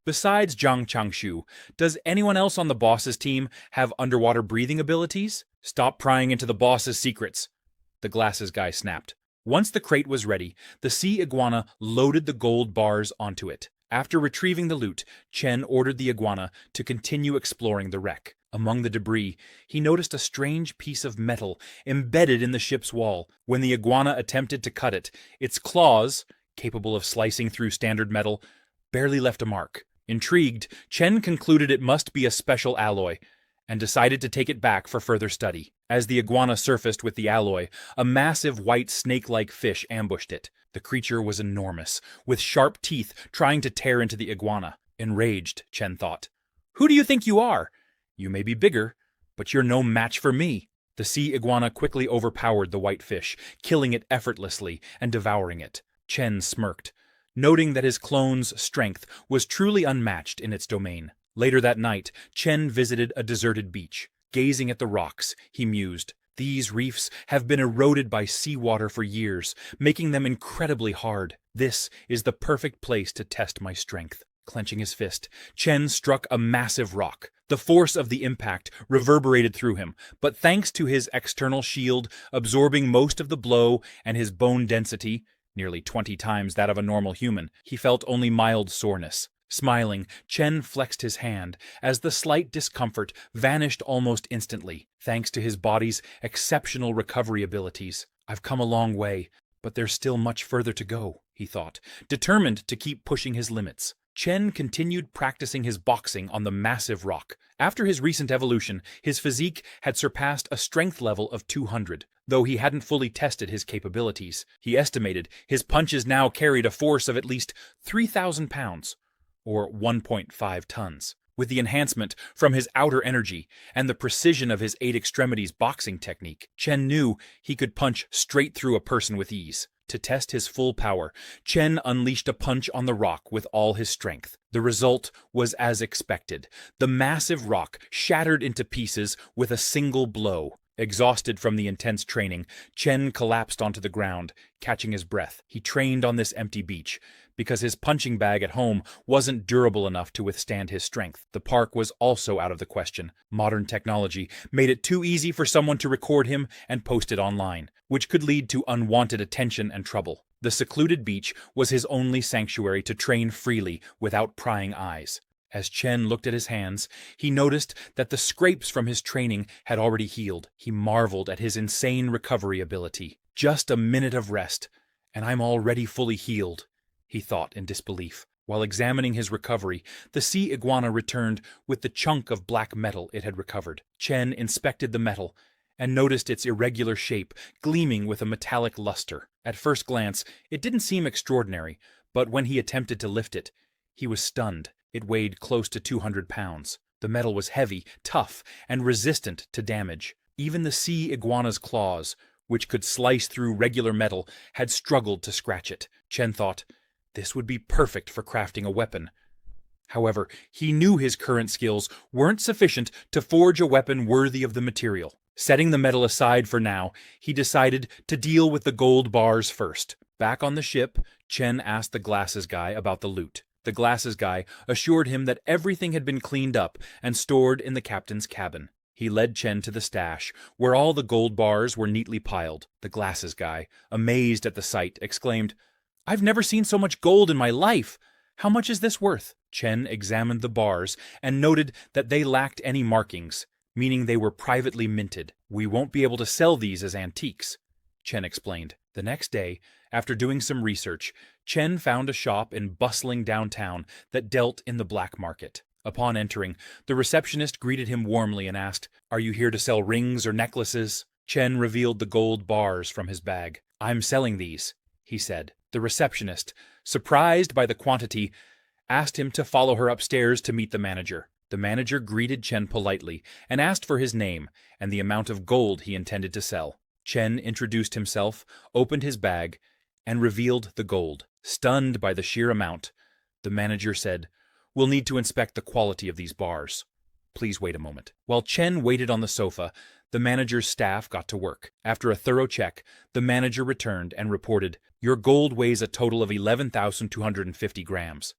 "Besides Zhang Changshu, does anyone else on the boss's team have underwater breathing abilities?" "Stop prying into the boss's secrets," the glasses guy snapped. Once the crate was ready, the sea iguana loaded the gold bars onto it. After retrieving the loot, Chen ordered the iguana to continue exploring the wreck. Among the debris, he noticed a strange piece of metal embedded in the ship's wall. When the iguana attempted to cut it, its claws, capable of slicing through standard metal, barely left a mark. Intrigued, Chen concluded it must be a special alloy, and decided to take it back for further study. As the iguana surfaced with the alloy, a massive white snake-like fish ambushed it. The creature was enormous, with sharp teeth trying to tear into the iguana. Enraged, Chen thought, "Who do you think you are? You may be bigger, but you're no match for me." The sea iguana quickly overpowered the white fish, killing it effortlessly and devouring it. Chen smirked, noting that his clone's strength was truly unmatched in its domain. Later that night, Chen visited a deserted beach. Gazing at the rocks, he mused, "These reefs have been eroded by seawater for years, making them incredibly hard. This is the perfect place to test my strength." Clenching his fist, Chen struck a massive rock. The force of the impact reverberated through him, but thanks to his external shield absorbing most of the blow and his bone density, nearly 20 times that of a normal human, he felt only mild soreness. Smiling, Chen flexed his hand as the slight discomfort vanished almost instantly, thanks to his body's exceptional recovery abilities. "I've come a long way, but there's still much further to go," he thought, determined to keep pushing his limits. Chen continued practicing his boxing on the massive rock. After his recent evolution, his physique had surpassed a strength level of 200. Though he hadn't fully tested his capabilities, he estimated his punches now carried a force of at least 3,000 pounds, or 1.5 tons. With the enhancement from his outer energy and the precision of his 8 extremities boxing technique, Chen knew he could punch straight through a person with ease. To test his full power, Chen unleashed a punch on the rock with all his strength. The result was as expected. The massive rock shattered into pieces with a single blow. Exhausted from the intense training, Chen collapsed onto the ground, catching his breath. He trained on this empty beach because his punching bag at home wasn't durable enough to withstand his strength. The park was also out of the question. Modern technology made it too easy for someone to record him and post it online, which could lead to unwanted attention and trouble. The secluded beach was his only sanctuary to train freely without prying eyes. As Chen looked at his hands, he noticed that the scrapes from his training had already healed. He marveled at his insane recovery ability. "Just a minute of rest, and I'm already fully healed," he thought in disbelief. While examining his recovery, the sea iguana returned with the chunk of black metal it had recovered. Chen inspected the metal and noticed its irregular shape, gleaming with a metallic luster. At first glance, it didn't seem extraordinary, but when he attempted to lift it, he was stunned. It weighed close to 200 pounds. The metal was heavy, tough, and resistant to damage. Even the sea iguana's claws, which could slice through regular metal, had struggled to scratch it. Chen thought, this would be perfect for crafting a weapon. However, he knew his current skills weren't sufficient to forge a weapon worthy of the material. Setting the metal aside for now, he decided to deal with the gold bars first. Back on the ship, Chen asked the glasses guy about the loot. The glasses guy assured him that everything had been cleaned up and stored in the captain's cabin. He led Chen to the stash, where all the gold bars were neatly piled. The glasses guy, amazed at the sight, exclaimed, "I've never seen so much gold in my life! How much is this worth?" Chen examined the bars and noted that they lacked any markings, meaning they were privately minted. "We won't be able to sell these as antiques," Chen explained. The next day, after doing some research, Chen found a shop in bustling downtown that dealt in the black market. Upon entering, the receptionist greeted him warmly and asked, "Are you here to sell rings or necklaces?" Chen revealed the gold bars from his bag. "I'm selling these," he said. The receptionist, surprised by the quantity, asked him to follow her upstairs to meet the manager. The manager greeted Chen politely and asked for his name and the amount of gold he intended to sell. Chen introduced himself, opened his bag, and revealed the gold. Stunned by the sheer amount, the manager said, "We'll need to inspect the quality of these bars. Please wait a moment." While Chen waited on the sofa, the manager's staff got to work. After a thorough check, the manager returned and reported, "Your gold weighs a total of 11,250 grams.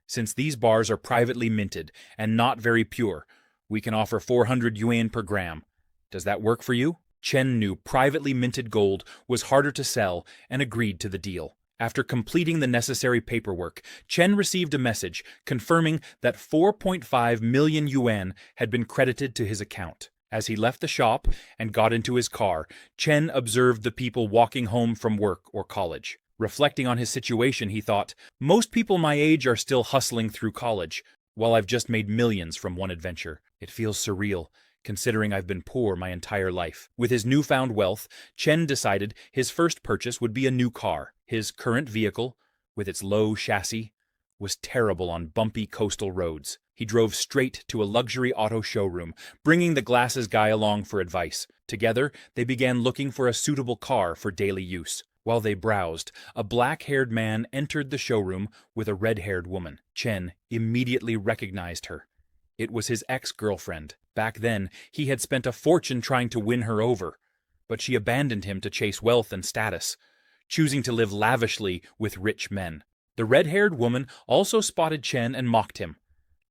Since these bars are privately minted and not very pure, we can offer 400 yuan per gram. Does that work for you?" Chen knew privately minted gold was harder to sell and agreed to the deal. After completing the necessary paperwork, Chen received a message confirming that 4.5 million yuan had been credited to his account. As he left the shop and got into his car, Chen observed the people walking home from work or college. Reflecting on his situation, he thought, "Most people my age are still hustling through college, while I've just made millions from one adventure. It feels surreal, considering I've been poor my entire life." With his newfound wealth, Chen decided his first purchase would be a new car. His current vehicle, with its low chassis, was terrible on bumpy coastal roads. He drove straight to a luxury auto showroom, bringing the glasses guy along for advice. Together, they began looking for a suitable car for daily use. While they browsed, a black-haired man entered the showroom with a red-haired woman. Chen immediately recognized her. It was his ex-girlfriend. Back then, he had spent a fortune trying to win her over, but she abandoned him to chase wealth and status, choosing to live lavishly with rich men. The red-haired woman also spotted Chen and mocked him.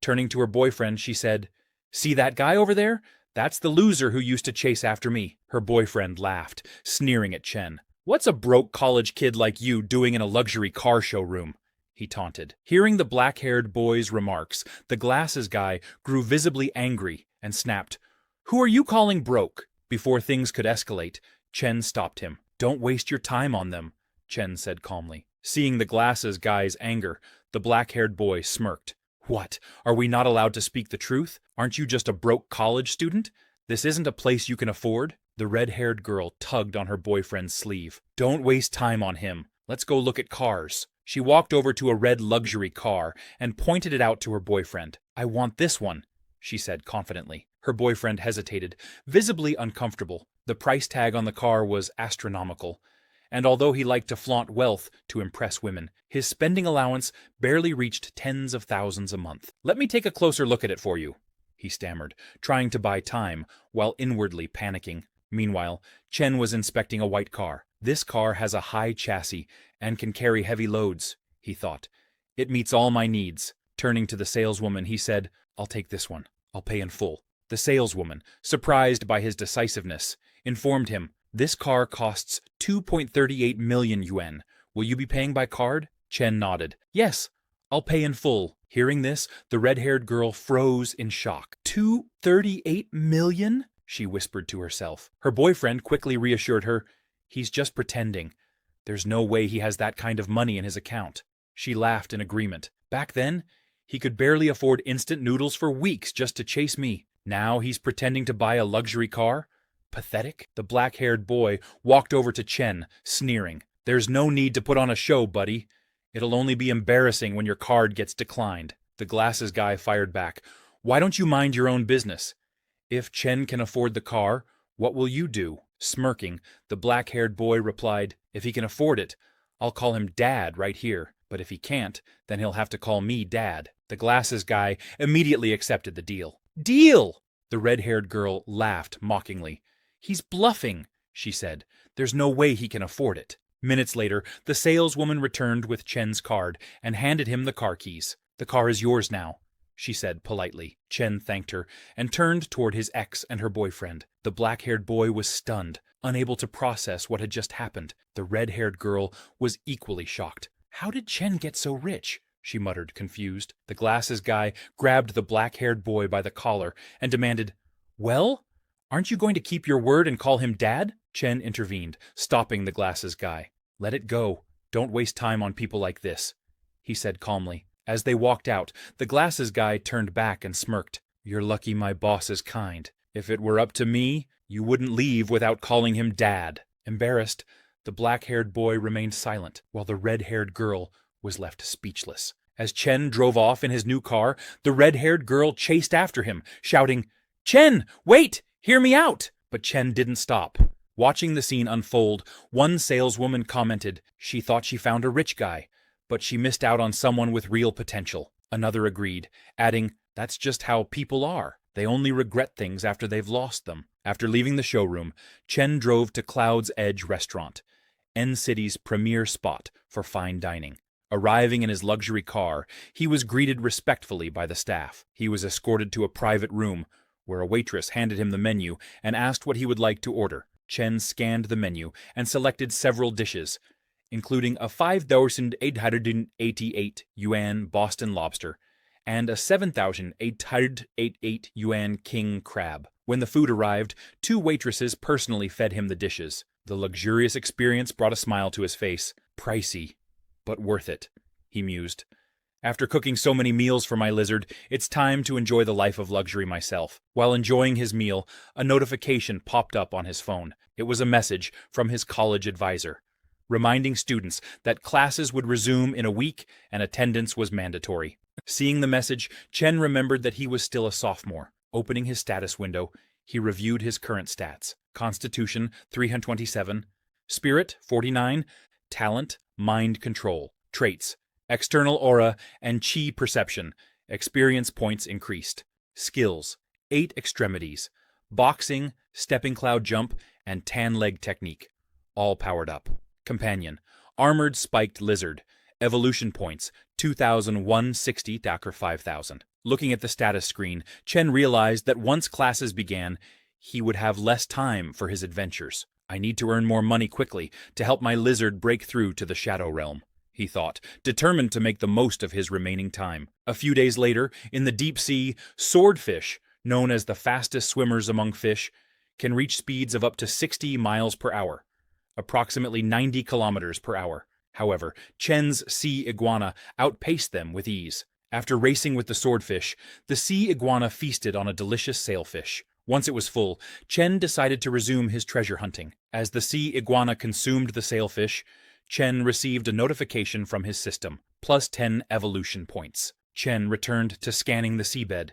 Turning to her boyfriend, she said, "See that guy over there? That's the loser who used to chase after me." Her boyfriend laughed, sneering at Chen. "What's a broke college kid like you doing in a luxury car showroom?" he taunted. Hearing the black-haired boy's remarks, the glasses guy grew visibly angry and snapped, "Who are you calling broke?" Before things could escalate, Chen stopped him. "Don't waste your time on them," Chen said calmly. Seeing the glasses guy's anger, the black-haired boy smirked. "What? Are we not allowed to speak the truth? Aren't you just a broke college student? This isn't a place you can afford?" The red-haired girl tugged on her boyfriend's sleeve. "Don't waste time on him. Let's go look at cars." She walked over to a red luxury car and pointed it out to her boyfriend. "I want this one," she said confidently. Her boyfriend hesitated, visibly uncomfortable. The price tag on the car was astronomical, and although he liked to flaunt wealth to impress women, his spending allowance barely reached tens of thousands a month. "Let me take a closer look at it for you," he stammered, trying to buy time while inwardly panicking. Meanwhile, Chen was inspecting a white car. "This car has a high chassis and can carry heavy loads," he thought. "It meets all my needs." Turning to the saleswoman, he said, "I'll take this one. I'll pay in full." The saleswoman, surprised by his decisiveness, informed him, "This car costs 2.38 million yuan. Will you be paying by card?" Chen nodded. "Yes, I'll pay in full." Hearing this, the red-haired girl froze in shock. 238 million? She whispered to herself. Her boyfriend quickly reassured her, "He's just pretending. There's no way he has that kind of money in his account." She laughed in agreement. Back then, he could barely afford instant noodles for weeks just to chase me. Now he's pretending to buy a luxury car? Pathetic. The black-haired boy walked over to Chen, sneering. There's no need to put on a show, buddy. It'll only be embarrassing when your card gets declined. The glasses guy fired back. Why don't you mind your own business? If Chen can afford the car, what will you do? Smirking, the black-haired boy replied, if he can afford it, I'll call him Dad right here. But if he can't, then he'll have to call me Dad. The glasses guy immediately accepted the deal. Deal! The red-haired girl laughed mockingly. He's bluffing, she said. There's no way he can afford it. Minutes later, the saleswoman returned with Chen's card and handed him the car keys. The car is yours now, she said politely. Chen thanked her and turned toward his ex and her boyfriend. The black-haired boy was stunned, unable to process what had just happened. The red-haired girl was equally shocked. How did Chen get so rich? She muttered, confused. The glasses guy grabbed the black-haired boy by the collar and demanded, Well, aren't you going to keep your word and call him Dad? Chen intervened, stopping the glasses guy. Let it go. Don't waste time on people like this, he said calmly. As they walked out, the glasses guy turned back and smirked. You're lucky my boss is kind. If it were up to me, you wouldn't leave without calling him Dad. Embarrassed, the black-haired boy remained silent, while the red-haired girl was left speechless. As Chen drove off in his new car, the red-haired girl chased after him, shouting, Chen, wait! Hear me out! But Chen didn't stop. Watching the scene unfold, one saleswoman commented she thought she found a rich guy, but she missed out on someone with real potential. Another agreed, adding, That's just how people are. They only regret things after they've lost them. After leaving the showroom, Chen drove to Cloud's Edge restaurant, N-City's premier spot for fine dining. Arriving in his luxury car, he was greeted respectfully by the staff. He was escorted to a private room, where a waitress handed him the menu and asked what he would like to order. Chen scanned the menu and selected several dishes, including a 5,888 yuan Boston lobster and a 7,888 yuan king crab. When the food arrived, two waitresses personally fed him the dishes. The luxurious experience brought a smile to his face. Pricey, but worth it, he mused. After cooking so many meals for my lizard, it's time to enjoy the life of luxury myself. While enjoying his meal, a notification popped up on his phone. It was a message from his college advisor, reminding students that classes would resume in a week and attendance was mandatory. Seeing the message, Chen remembered that he was still a sophomore. Opening his status window, he reviewed his current stats. Constitution, 327. Spirit, 49. Talent, mind control. Traits, external aura and chi perception. Experience points increased. Skills, 8 extremities. Boxing, stepping cloud jump, and tan leg technique. All powered up. Companion, armored spiked lizard. Evolution points, 2,160 Dakar 5,000. Looking at the status screen, Chen realized that once classes began, he would have less time for his adventures. I need to earn more money quickly to help my lizard break through to the Shadow Realm, he thought, determined to make the most of his remaining time. A few days later, in the deep sea, swordfish, known as the fastest swimmers among fish, can reach speeds of up to 60 miles per hour, approximately 90 kilometers per hour. However, Chen's sea iguana outpaced them with ease. After racing with the swordfish, the sea iguana feasted on a delicious sailfish. Once it was full, Chen decided to resume his treasure hunting. As the sea iguana consumed the sailfish, Chen received a notification from his system, plus 10 evolution points. Chen returned to scanning the seabed,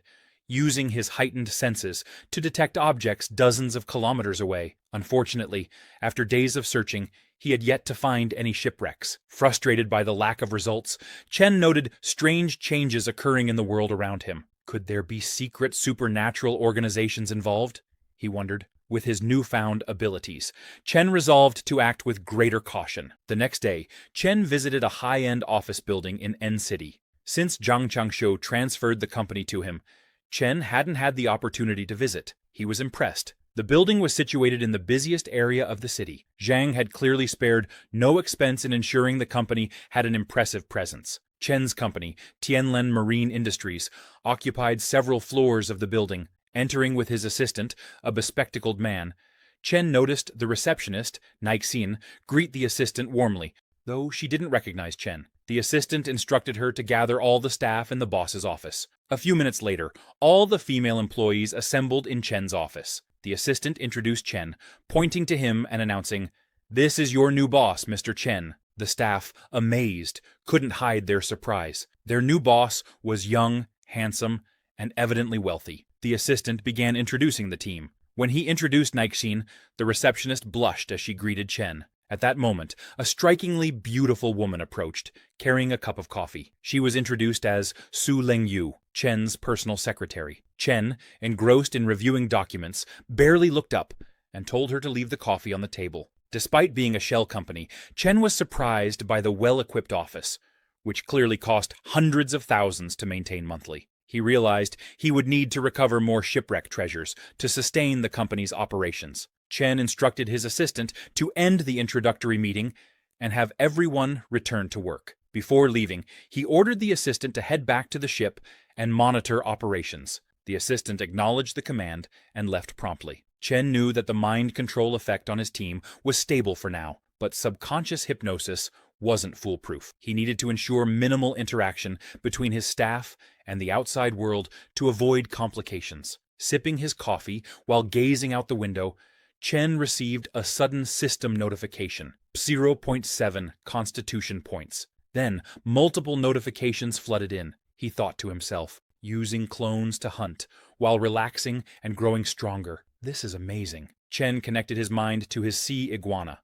using his heightened senses to detect objects dozens of kilometers away. Unfortunately, after days of searching, he had yet to find any shipwrecks. Frustrated by the lack of results, Chen noted strange changes occurring in the world around him. Could there be secret supernatural organizations involved? He wondered. With his newfound abilities, Chen resolved to act with greater caution. The next day, Chen visited a high-end office building in N-City. Since Zhang Changshu transferred the company to him, Chen hadn't had the opportunity to visit. He was impressed. The building was situated in the busiest area of the city. Zhang had clearly spared no expense in ensuring the company had an impressive presence. Chen's company, Tianlin Marine Industries, occupied several floors of the building. Entering with his assistant, a bespectacled man, Chen noticed the receptionist, Naixin, greet the assistant warmly, though she didn't recognize Chen. The assistant instructed her to gather all the staff in the boss's office. A few minutes later, all the female employees assembled in Chen's office. The assistant introduced Chen, pointing to him and announcing, "This is your new boss, Mr. Chen." The staff, amazed, couldn't hide their surprise. Their new boss was young, handsome, and evidently wealthy. The assistant began introducing the team. When he introduced Naixin, the receptionist blushed as she greeted Chen. At that moment, a strikingly beautiful woman approached, carrying a cup of coffee. She was introduced as Su Lengyu, Chen's personal secretary. Chen, engrossed in reviewing documents, barely looked up and told her to leave the coffee on the table. Despite being a shell company, Chen was surprised by the well-equipped office, which clearly cost hundreds of thousands to maintain monthly. He realized he would need to recover more shipwreck treasures to sustain the company's operations. Chen instructed his assistant to end the introductory meeting and have everyone return to work. Before leaving, he ordered the assistant to head back to the ship and monitor operations. The assistant acknowledged the command and left promptly. Chen knew that the mind control effect on his team was stable for now, but subconscious hypnosis wasn't foolproof. He needed to ensure minimal interaction between his staff and the outside world to avoid complications. Sipping his coffee while gazing out the window, Chen received a sudden system notification, 0.7 constitution points. Then, multiple notifications flooded in. He thought to himself, using clones to hunt, while relaxing and growing stronger. This is amazing. Chen connected his mind to his sea iguana,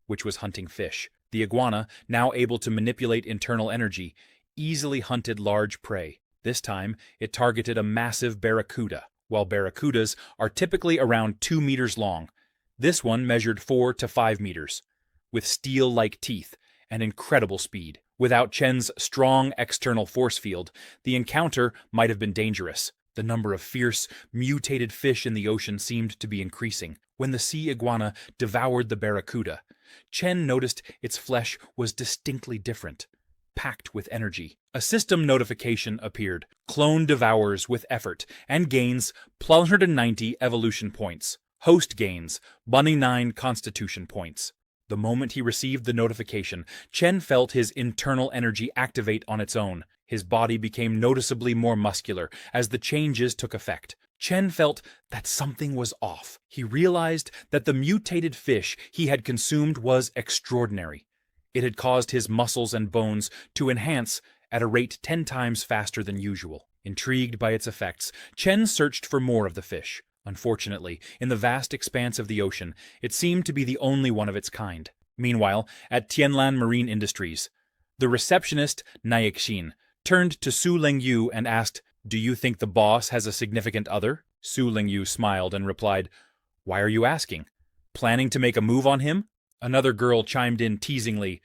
which was hunting fish. The iguana, now able to manipulate internal energy, easily hunted large prey. This time, it targeted a massive barracuda. While barracudas are typically around 2 meters long, this one measured 4 to 5 meters, with steel-like teeth and incredible speed. Without Chen's strong external force field, the encounter might have been dangerous. The number of fierce, mutated fish in the ocean seemed to be increasing. When the sea iguana devoured the barracuda, Chen noticed its flesh was distinctly different, packed with energy. A system notification appeared. Clone devours with effort and gains 190 evolution points. Host gains 29 constitution points. The moment he received the notification, Chen felt his internal energy activate on its own. His body became noticeably more muscular as the changes took effect. Chen felt that something was off. He realized that the mutated fish he had consumed was extraordinary. It had caused his muscles and bones to enhance at a rate 10 times faster than usual. Intrigued by its effects, Chen searched for more of the fish. Unfortunately, in the vast expanse of the ocean, it seemed to be the only one of its kind. Meanwhile, at Tianlan Marine Industries, the receptionist, Naixin, turned to Su Lengyu and asked, "Do you think the boss has a significant other?" Su Lengyu smiled and replied, "Why are you asking? Planning to make a move on him?" Another girl chimed in teasingly,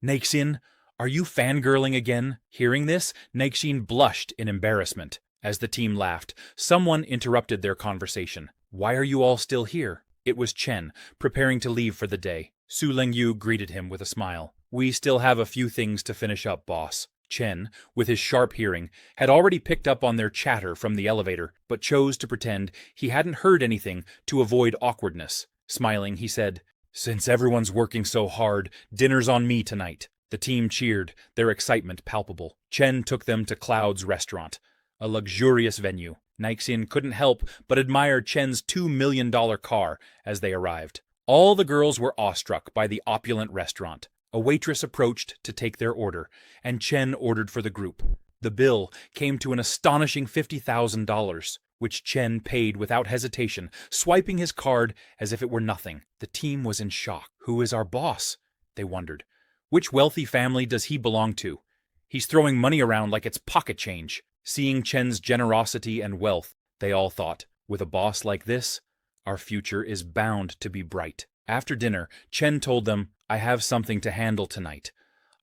"Naixin, are you fangirling again?" Hearing this, Naixin blushed in embarrassment. As the team laughed, someone interrupted their conversation. "Why are you all still here?" It was Chen, preparing to leave for the day. Su Lengyu greeted him with a smile. "We still have a few things to finish up, boss." Chen, with his sharp hearing, had already picked up on their chatter from the elevator, but chose to pretend he hadn't heard anything to avoid awkwardness. Smiling, he said, "Since everyone's working so hard, dinner's on me tonight." The team cheered, their excitement palpable. Chen took them to Cloud's restaurant, a luxurious venue. Naixin couldn't help but admire Chen's $2 million car as they arrived. All the girls were awestruck by the opulent restaurant. A waitress approached to take their order, and Chen ordered for the group. The bill came to an astonishing $50,000, which Chen paid without hesitation, swiping his card as if it were nothing. The team was in shock. "Who is our boss?" they wondered. "Which wealthy family does he belong to? He's throwing money around like it's pocket change." Seeing Chen's generosity and wealth, they all thought, "With a boss like this, our future is bound to be bright." After dinner, Chen told them, "I have something to handle tonight.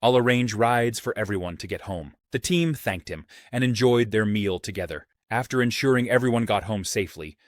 I'll arrange rides for everyone to get home." The team thanked him and enjoyed their meal together. After ensuring everyone got home safely,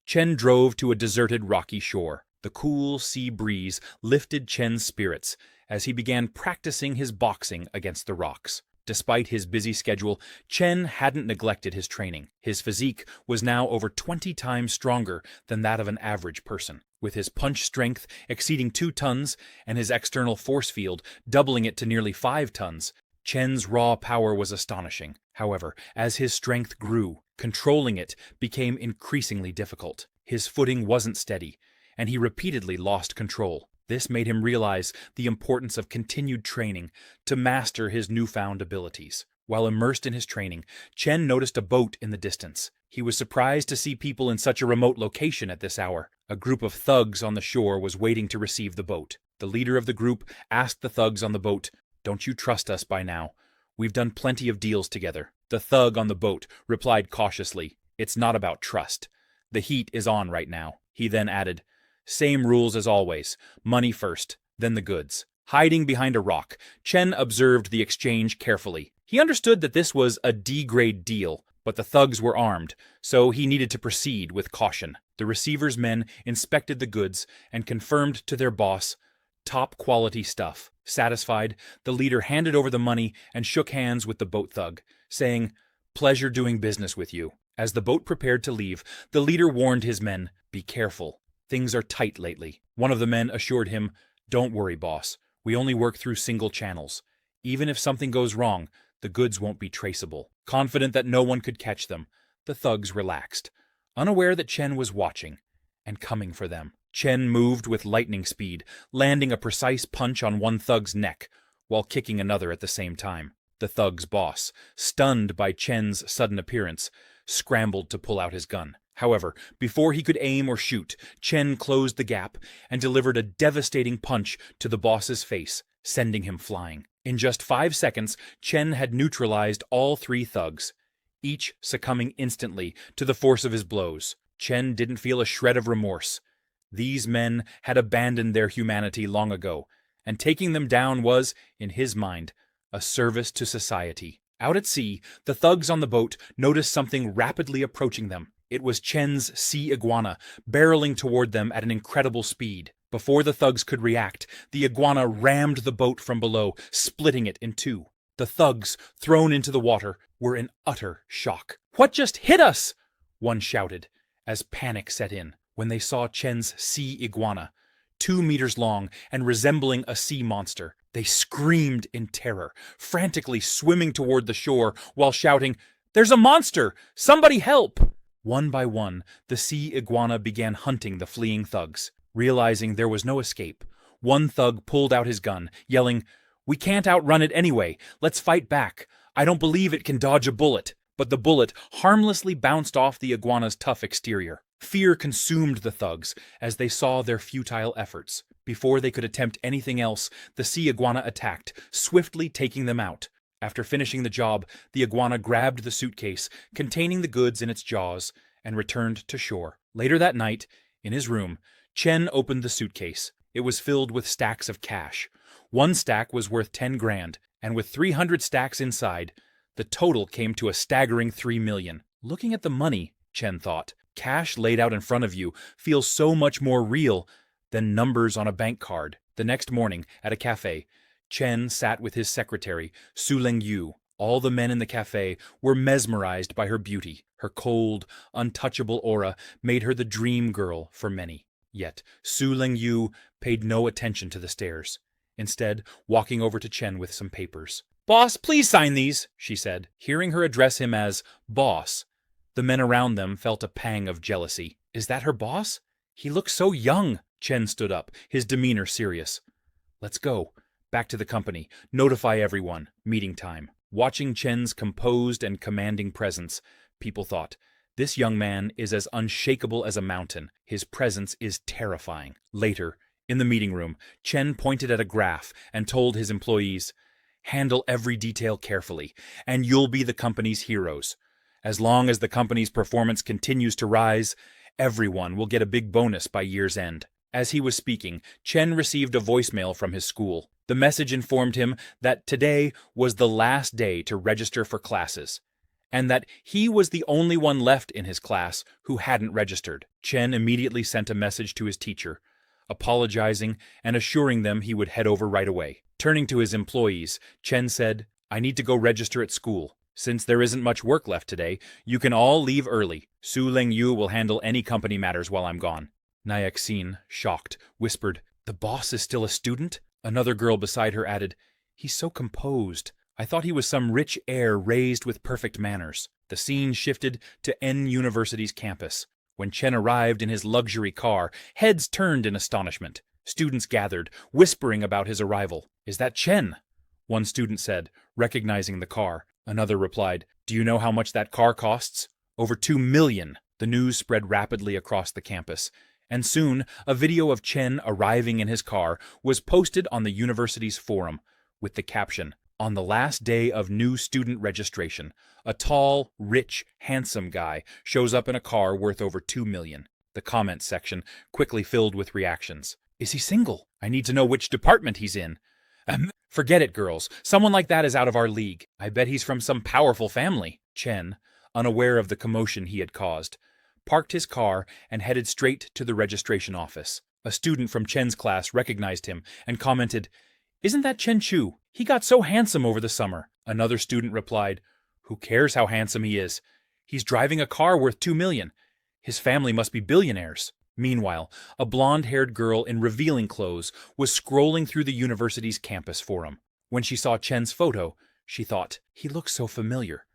Chen drove to a deserted rocky shore. The cool sea breeze lifted Chen's spirits as he began practicing his boxing against the rocks. Despite his busy schedule, Chen hadn't neglected his training. His physique was now over 20 times stronger than that of an average person. With his punch strength exceeding 2 tons and his external force field doubling it to nearly 5 tons, Chen's raw power was astonishing. However, as his strength grew, controlling it became increasingly difficult. His footing wasn't steady, and he repeatedly lost control. This made him realize the importance of continued training to master his newfound abilities. While immersed in his training, Chen noticed a boat in the distance. He was surprised to see people in such a remote location at this hour. A group of thugs on the shore was waiting to receive the boat. The leader of the group asked the thugs on the boat, "Don't you trust us by now? We've done plenty of deals together." The thug on the boat replied cautiously, "It's not about trust. The heat is on right now." He then added, "Same rules as always. Money first, then the goods." Hiding behind a rock, Chen observed the exchange carefully. He understood that this was a D-grade deal, but the thugs were armed, so he needed to proceed with caution. The receiver's men inspected the goods and confirmed to their boss, "Top-quality stuff." Satisfied, the leader handed over the money and shook hands with the boat thug, saying, "Pleasure doing business with you." As the boat prepared to leave, the leader warned his men, "Be careful. Things are tight lately." One of the men assured him, "Don't worry, boss. We only work through single channels. Even if something goes wrong, the goods won't be traceable." Confident that no one could catch them, the thugs relaxed, unaware that Chen was watching and coming for them. Chen moved with lightning speed, landing a precise punch on one thug's neck, while kicking another at the same time. The thug's boss, stunned by Chen's sudden appearance, scrambled to pull out his gun. However, before he could aim or shoot, Chen closed the gap and delivered a devastating punch to the boss's face, sending him flying. In just 5 seconds, Chen had neutralized all 3 thugs, each succumbing instantly to the force of his blows. Chen didn't feel a shred of remorse. These men had abandoned their humanity long ago, and taking them down was, in his mind, a service to society. Out at sea, the thugs on the boat noticed something rapidly approaching them. It was Chen's sea iguana, barreling toward them at an incredible speed. Before the thugs could react, the iguana rammed the boat from below, splitting it in 2. The thugs, thrown into the water, were in utter shock. "What just hit us?" one shouted, as panic set in when they saw Chen's sea iguana, 2 meters long and resembling a sea monster. They screamed in terror, frantically swimming toward the shore while shouting, "There's a monster! Somebody help!" One by one, the sea iguana began hunting the fleeing thugs. Realizing there was no escape, one thug pulled out his gun, yelling, "We can't outrun it anyway. Let's fight back. I don't believe it can dodge a bullet." But the bullet harmlessly bounced off the iguana's tough exterior. Fear consumed the thugs as they saw their futile efforts. Before they could attempt anything else, the sea iguana attacked, swiftly taking them out. After finishing the job, the iguana grabbed the suitcase containing the goods in its jaws and returned to shore. Later that night, in his room, Chen opened the suitcase. It was filled with stacks of cash. One stack was worth 10 grand, and with 300 stacks inside, the total came to a staggering 3 million. Looking at the money, Chen thought, cash laid out in front of you feels so much more real than numbers on a bank card. The next morning, at a cafe, Chen sat with his secretary, Su Lengyu. All the men in the cafe were mesmerized by her beauty. Her cold, untouchable aura made her the dream girl for many. Yet, Su Lengyu paid no attention to the stares, instead walking over to Chen with some papers. "Boss, please sign these," she said. Hearing her address him as boss, the men around them felt a pang of jealousy. Is that her boss? He looks so young. Chen stood up, his demeanor serious. "Let's go. Back to the company. Notify everyone. Meeting time." Watching Chen's composed and commanding presence, people thought, this young man is as unshakable as a mountain. His presence is terrifying. Later, in the meeting room, Chen pointed at a graph and told his employees, "Handle every detail carefully, and you'll be the company's heroes. As long as the company's performance continues to rise, everyone will get a big bonus by year's end." As he was speaking, Chen received a voicemail from his school. The message informed him that today was the last day to register for classes, and that he was the only one left in his class who hadn't registered. Chen immediately sent a message to his teacher, apologizing and assuring them he would head over right away. Turning to his employees, Chen said, "I need to go register at school. Since there isn't much work left today, you can all leave early. Su Lengyu will handle any company matters while I'm gone." Nayaxin, shocked, whispered, "The boss is still a student?" Another girl beside her added, "He's so composed. I thought he was some rich heir raised with perfect manners. The scene shifted to N University's campus. When Chen arrived in his luxury car, heads turned in astonishment. Students gathered, whispering about his arrival. "Is that Chen?" one student said, recognizing the car. Another replied, "Do you know how much that car costs?" "Over 2 million. The news spread rapidly across the campus, and soon a video of Chen arriving in his car was posted on the university's forum, with the caption, "On the last day of new student registration, a tall, rich, handsome guy shows up in a car worth over 2 million. The comments section quickly filled with reactions. "Is he single? I need to know which department he's in." "Forget it, girls. Someone like that is out of our league. I bet he's from some powerful family." Chen, unaware of the commotion he had caused, parked his car and headed straight to the registration office. A student from Chen's class recognized him and commented, "Isn't that Chen Chu? He got so handsome over the summer." Another student replied, "Who cares how handsome he is? He's driving a car worth 2 million. His family must be billionaires." Meanwhile, a blonde-haired girl in revealing clothes was scrolling through the university's campus forum. When she saw Chen's photo, she thought, "He looks so familiar."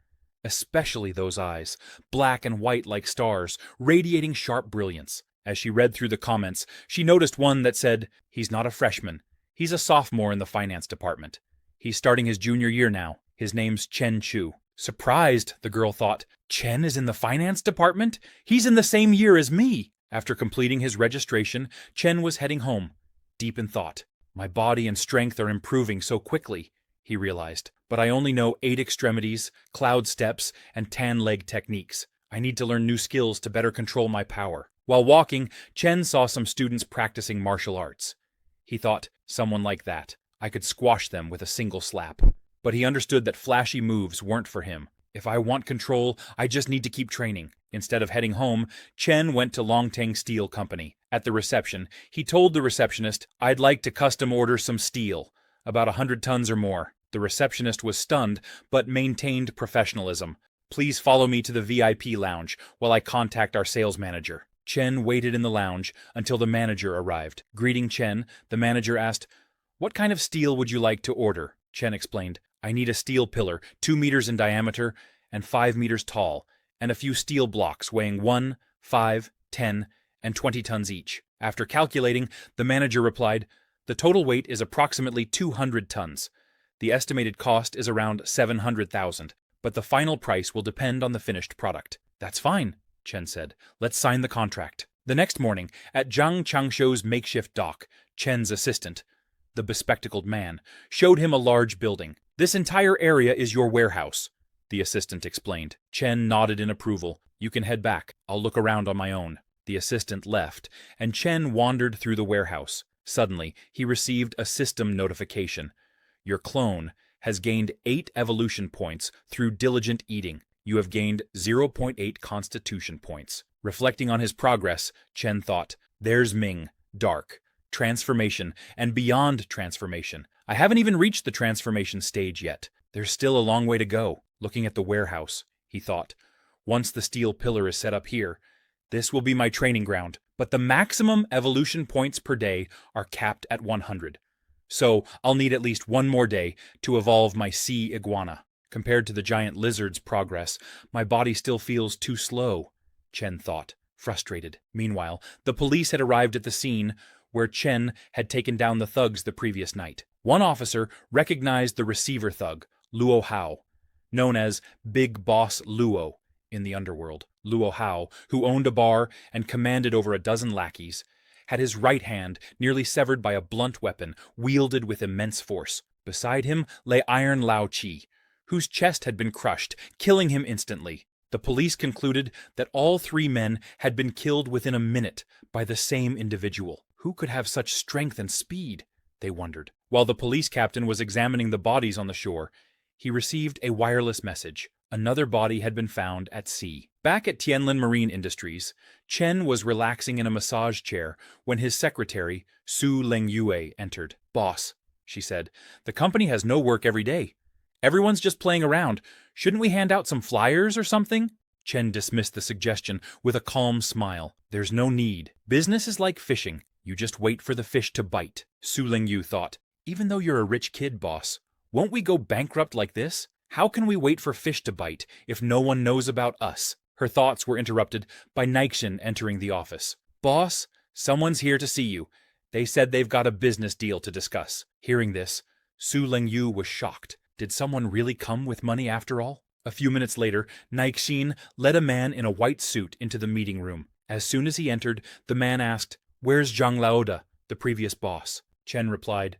Especially those eyes, black and white like stars, radiating sharp brilliance. As she read through the comments, she noticed one that said, "He's not a freshman. He's a sophomore in the finance department. He's starting his junior year now. His name's Chen Chu." Surprised, the girl thought, "Chen is in the finance department? He's in the same year as me." After completing his registration, Chen was heading home, deep in thought. "My body and strength are improving so quickly," he realized, "but I only know 8 extremities, cloud steps, and tan leg techniques. I need to learn new skills to better control my power." While walking, Chen saw some students practicing martial arts. He thought, "Someone like that, I could squash them with a single slap." But he understood that flashy moves weren't for him. "If I want control, I just need to keep training." Instead of heading home, Chen went to Longteng Steel Company. At the reception, he told the receptionist, "I'd like to custom order some steel, about 100 tons or more." The receptionist was stunned, but maintained professionalism. "Please follow me to the VIP lounge while I contact our sales manager." Chen waited in the lounge until the manager arrived. Greeting Chen, the manager asked, "What kind of steel would you like to order?" Chen explained, "I need a steel pillar, 2 meters in diameter and 5 meters tall, and a few steel blocks weighing 1, 5, 10, and 20 tons each." After calculating, the manager replied, "The total weight is approximately 200 tons. The estimated cost is around 700,000, but the final price will depend on the finished product." "That's fine," Chen said. "Let's sign the contract." The next morning, at Zhang Changshou's makeshift dock, Chen's assistant, the bespectacled man, showed him a large building. "This entire area is your warehouse," the assistant explained. Chen nodded in approval. "You can head back. I'll look around on my own." The assistant left, and Chen wandered through the warehouse. Suddenly, he received a system notification. "Your clone has gained 8 evolution points through diligent eating. You have gained 0.8 constitution points." Reflecting on his progress, Chen thought, "There's Ming, dark, transformation, and beyond transformation. I haven't even reached the transformation stage yet. There's still a long way to go." Looking at the warehouse, he thought, "Once the steel pillar is set up here, this will be my training ground. But the maximum evolution points per day are capped at 100. So I'll need at least one more day to evolve my sea iguana. Compared to the giant lizard's progress, my body still feels too slow," Chen thought, frustrated. Meanwhile, the police had arrived at the scene where Chen had taken down the thugs the previous night. One officer recognized the receiver thug, Luo Hao, known as Big Boss Luo in the underworld. Luo Hao, who owned a bar and commanded over a dozen lackeys, had his right hand nearly severed by a blunt weapon wielded with immense force. Beside him lay Iron Lao Chi, whose chest had been crushed, killing him instantly. The police concluded that all 3 men had been killed within a minute by the same individual. Who could have such strength and speed? They wondered. While the police captain was examining the bodies on the shore, he received a wireless message. Another body had been found at sea. Back at Tianlin Marine Industries, Chen was relaxing in a massage chair when his secretary, Su Lengyue, entered. "Boss," she said, "the company has no work every day. Everyone's just playing around. Shouldn't we hand out some flyers or something?" Chen dismissed the suggestion with a calm smile. "There's no need. Business is like fishing. You just wait for the fish to bite." Su Lingyu thought, "Even though you're a rich kid, boss, Won't we go bankrupt like this? How can we wait for fish to bite if no one knows about us? Her thoughts were interrupted by Nixon entering the office. Boss, someone's here to see you. They said they've got a business deal to discuss. Hearing this, Su Lingyu was shocked. Did someone really come with money after all? A few minutes later, Nixin led a man in a white suit into the meeting room. As soon as he entered, the man asked, "Where's Zhang Laoda, the previous boss?" Chen replied,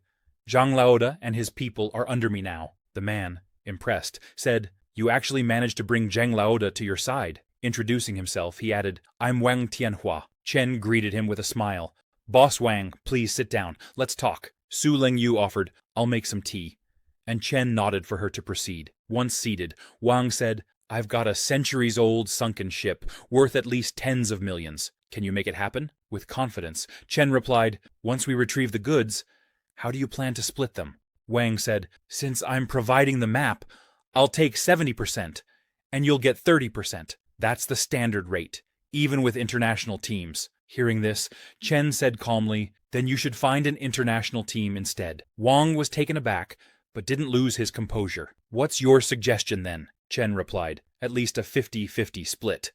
"Zhang Laoda and his people are under me now." The man, impressed, said, "You actually managed to bring Zhang Laoda to your side." Introducing himself, he added, "I'm Wang Tianhua." Chen greeted him with a smile. "Boss Wang, please sit down. Let's talk." Su Lingyu offered, "I'll make some tea." And Chen nodded for her to proceed. Once seated, Wang said, "I've got a centuries-old sunken ship, worth at least tens of millions. Can you make it happen?" With confidence, Chen replied, "Once we retrieve the goods, how do you plan to split them?" Wang said, "Since I'm providing the map, I'll take 70%, and you'll get 30%. That's the standard rate, even with international teams." Hearing this, Chen said calmly, "Then you should find an international team instead." Wang was taken aback, but didn't lose his composure. "What's your suggestion then?" Chen replied, "At least a 50-50 split.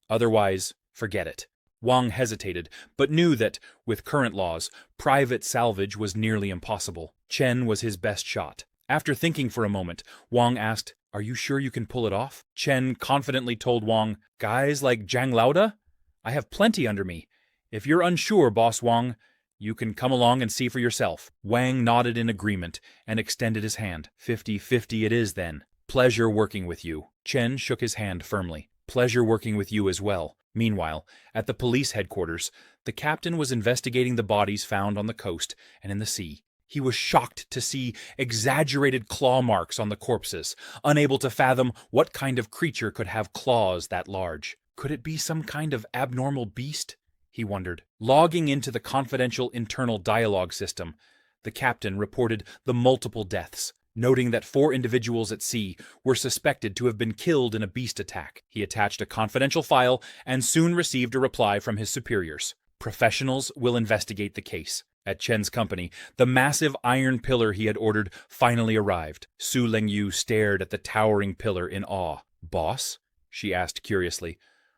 Otherwise, forget it." Wang hesitated, but knew that, with current laws, private salvage was nearly impossible. Chen was his best shot. After thinking for a moment, Wang asked, "Are you sure you can pull it off?" Chen confidently told Wang, "Guys like Zhang Laoda? I have plenty under me. If you're unsure, Boss Wang, you can come along and see for yourself." Wang nodded in agreement and extended his hand. 50-50 it is then. Pleasure working with you." Chen shook his hand firmly. "Pleasure working with you as well." Meanwhile, at the police headquarters, the captain was investigating the bodies found on the coast and in the sea. He was shocked to see exaggerated claw marks on the corpses, unable to fathom what kind of creature could have claws that large. Could it be some kind of abnormal beast? He wondered. Logging into the confidential internal dialogue system, the captain reported the multiple deaths, noting that 4 individuals at sea were suspected to have been killed in a beast attack. He attached a confidential file and soon received a reply from his superiors. Professionals will investigate the case. At Chen's company, the massive iron pillar he had ordered finally arrived. Su Lingyu stared at the towering pillar in awe. "Boss?" she asked curiously.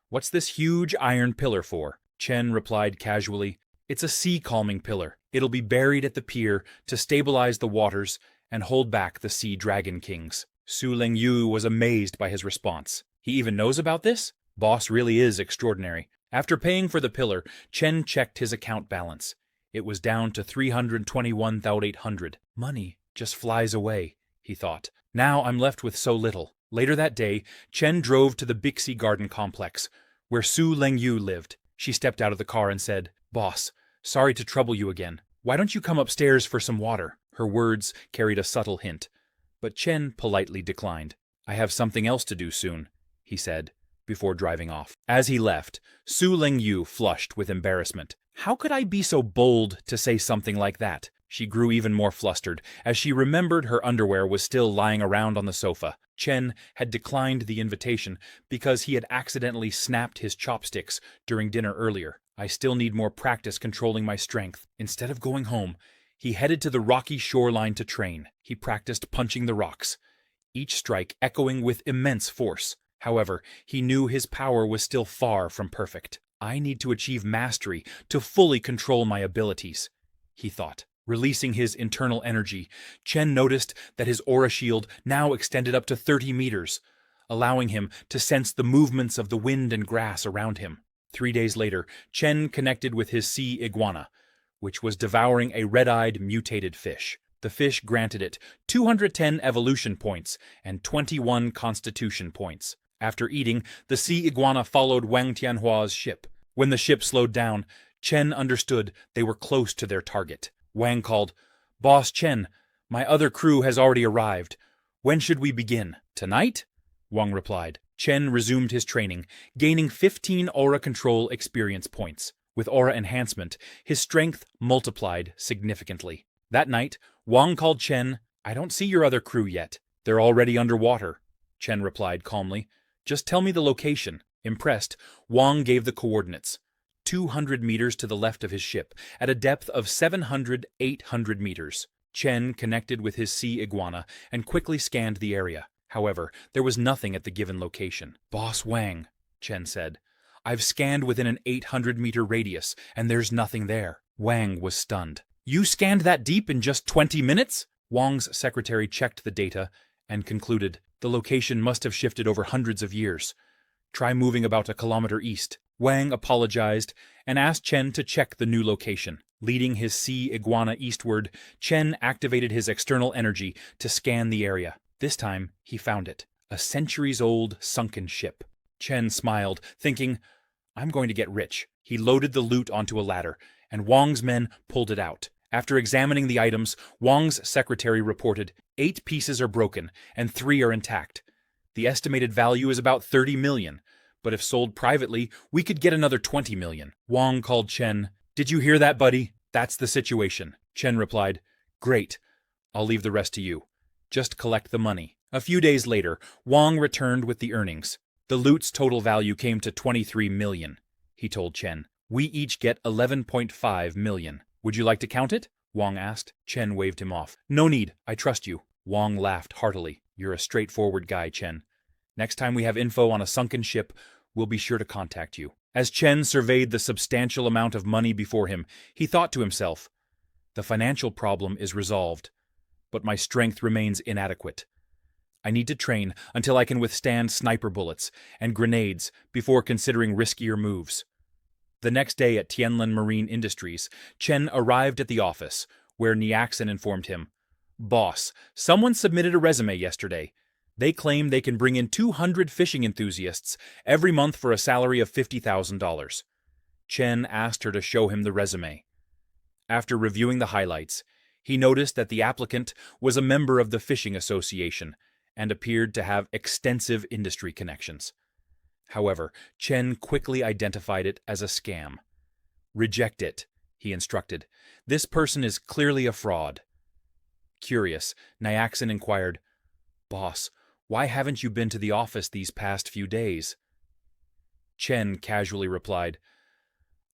"What's this huge iron pillar for?" Chen replied casually, "It's a sea-calming pillar. It'll be buried at the pier to stabilize the waters and hold back the sea dragon kings." Su Lingyu was amazed by his response. "He even knows about this? Boss really is extraordinary." After paying for the pillar, Chen checked his account balance. It was down to 321,800. Money just flies away, he thought. Now I'm left with so little. Later that day, Chen drove to the Bixi Garden complex, where Su Lingyu lived. She stepped out of the car and said, "Boss, sorry to trouble you again. Why don't you come upstairs for some water?" Her words carried a subtle hint, but Chen politely declined. "I have something else to do soon," he said, before driving off. As he left, Su Lingyu flushed with embarrassment. How could I be so bold to say something like that? She grew even more flustered as she remembered her underwear was still lying around on the sofa. Chen had declined the invitation because he had accidentally snapped his chopsticks during dinner earlier. "I still need more practice controlling my strength." Instead of going home, he headed to the rocky shoreline to train. He practiced punching the rocks, each strike echoing with immense force. However, he knew his power was still far from perfect. "I need to achieve mastery to fully control my abilities," he thought. Releasing his internal energy, Chen noticed that his aura shield now extended up to 30 meters, allowing him to sense the movements of the wind and grass around him. 3 days later, Chen connected with his sea iguana, which was devouring a red-eyed mutated fish. The fish granted it 210 evolution points and 21 constitution points. After eating, the sea iguana followed Wang Tianhua's ship. When the ship slowed down, Chen understood they were close to their target. Wang called, "Boss Chen, my other crew has already arrived. When should we begin?" "Tonight?" Wang replied. Chen resumed his training, gaining 15 aura control experience points. With aura enhancement, his strength multiplied significantly. That night, Wang called Chen. "I don't see your other crew yet. They're already underwater," Chen replied calmly. "Just tell me the location." Impressed, Wang gave the coordinates. 200 meters to the left of his ship, at a depth of 700-800 meters. Chen connected with his sea iguana and quickly scanned the area. However, there was nothing at the given location. "Boss Wang," Chen said, "I've scanned within an 800-meter radius, and there's nothing there." Wang was stunned. "You scanned that deep in just 20 minutes?" Wang's secretary checked the data and concluded, "The location must have shifted over hundreds of years. Try moving about a kilometer east." Wang apologized and asked Chen to check the new location. Leading his sea iguana eastward, Chen activated his external energy to scan the area. This time, he found it. A centuries-old sunken ship. Chen smiled, thinking, "I'm going to get rich." He loaded the loot onto a ladder, and Wang's men pulled it out. After examining the items, Wang's secretary reported, 8 pieces are broken, and 3 are intact. The estimated value is about 30 million, but if sold privately, we could get another 20 million. Wang called Chen. "Did you hear that, buddy? That's the situation." Chen replied, "Great. I'll leave the rest to you. Just collect the money." A few days later, Wang returned with the earnings. "The loot's total value came to 23 million, he told Chen. "We each get 11.5 million. Would you like to count it?" Wang asked. Chen waved him off. "No need. I trust you." Wang laughed heartily. "You're a straightforward guy, Chen. Next time we have info on a sunken ship, we'll be sure to contact you." As Chen surveyed the substantial amount of money before him, he thought to himself, "The financial problem is resolved, but my strength remains inadequate. I need to train until I can withstand sniper bullets and grenades before considering riskier moves." The next day at Tianlan Marine Industries, Chen arrived at the office, where Niaxin informed him, "Boss, someone submitted a resume yesterday. They claim they can bring in 200 fishing enthusiasts every month for a salary of $50,000. Chen asked her to show him the resume. After reviewing the highlights, he noticed that the applicant was a member of the Fishing Association and appeared to have extensive industry connections. However, Chen quickly identified it as a scam. "Reject it," he instructed. "This person is clearly a fraud." Curious, Niaxin inquired, "Boss, why haven't you been to the office these past few days?" Chen casually replied,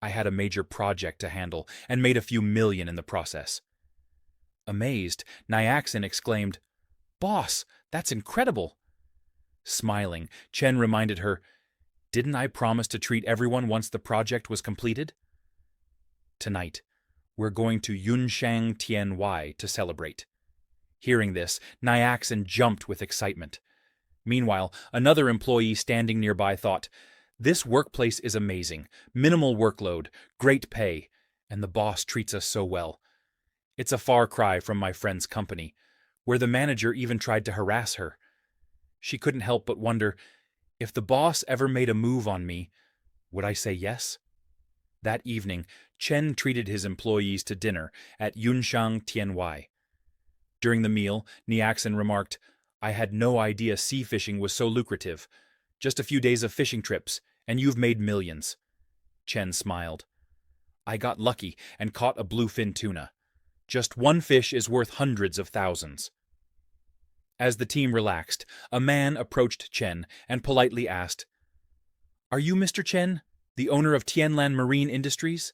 "I had a major project to handle and made a few million in the process." Amazed, Niaxin exclaimed, "Boss, that's incredible." Smiling, Chen reminded her, "Didn't I promise to treat everyone once the project was completed?" "Tonight, we're going to Yunshang Tianwai to celebrate." Hearing this, Niaxin jumped with excitement. Meanwhile, another employee standing nearby thought, "This workplace is amazing. Minimal workload, great pay, and the boss treats us so well. It's a far cry from my friend's company, where the manager even tried to harass her." She couldn't help but wonder, if the boss ever made a move on me, would I say yes? That evening, Chen treated his employees to dinner at Yunshang Tianwai. During the meal, Niaxin remarked, "I had no idea sea fishing was so lucrative. Just a few days of fishing trips, and you've made millions." Chen smiled. "I got lucky and caught a bluefin tuna. Just one fish is worth hundreds of thousands." As the team relaxed, a man approached Chen and politely asked, "Are you Mr. Chen, the owner of Tianlan Marine Industries?"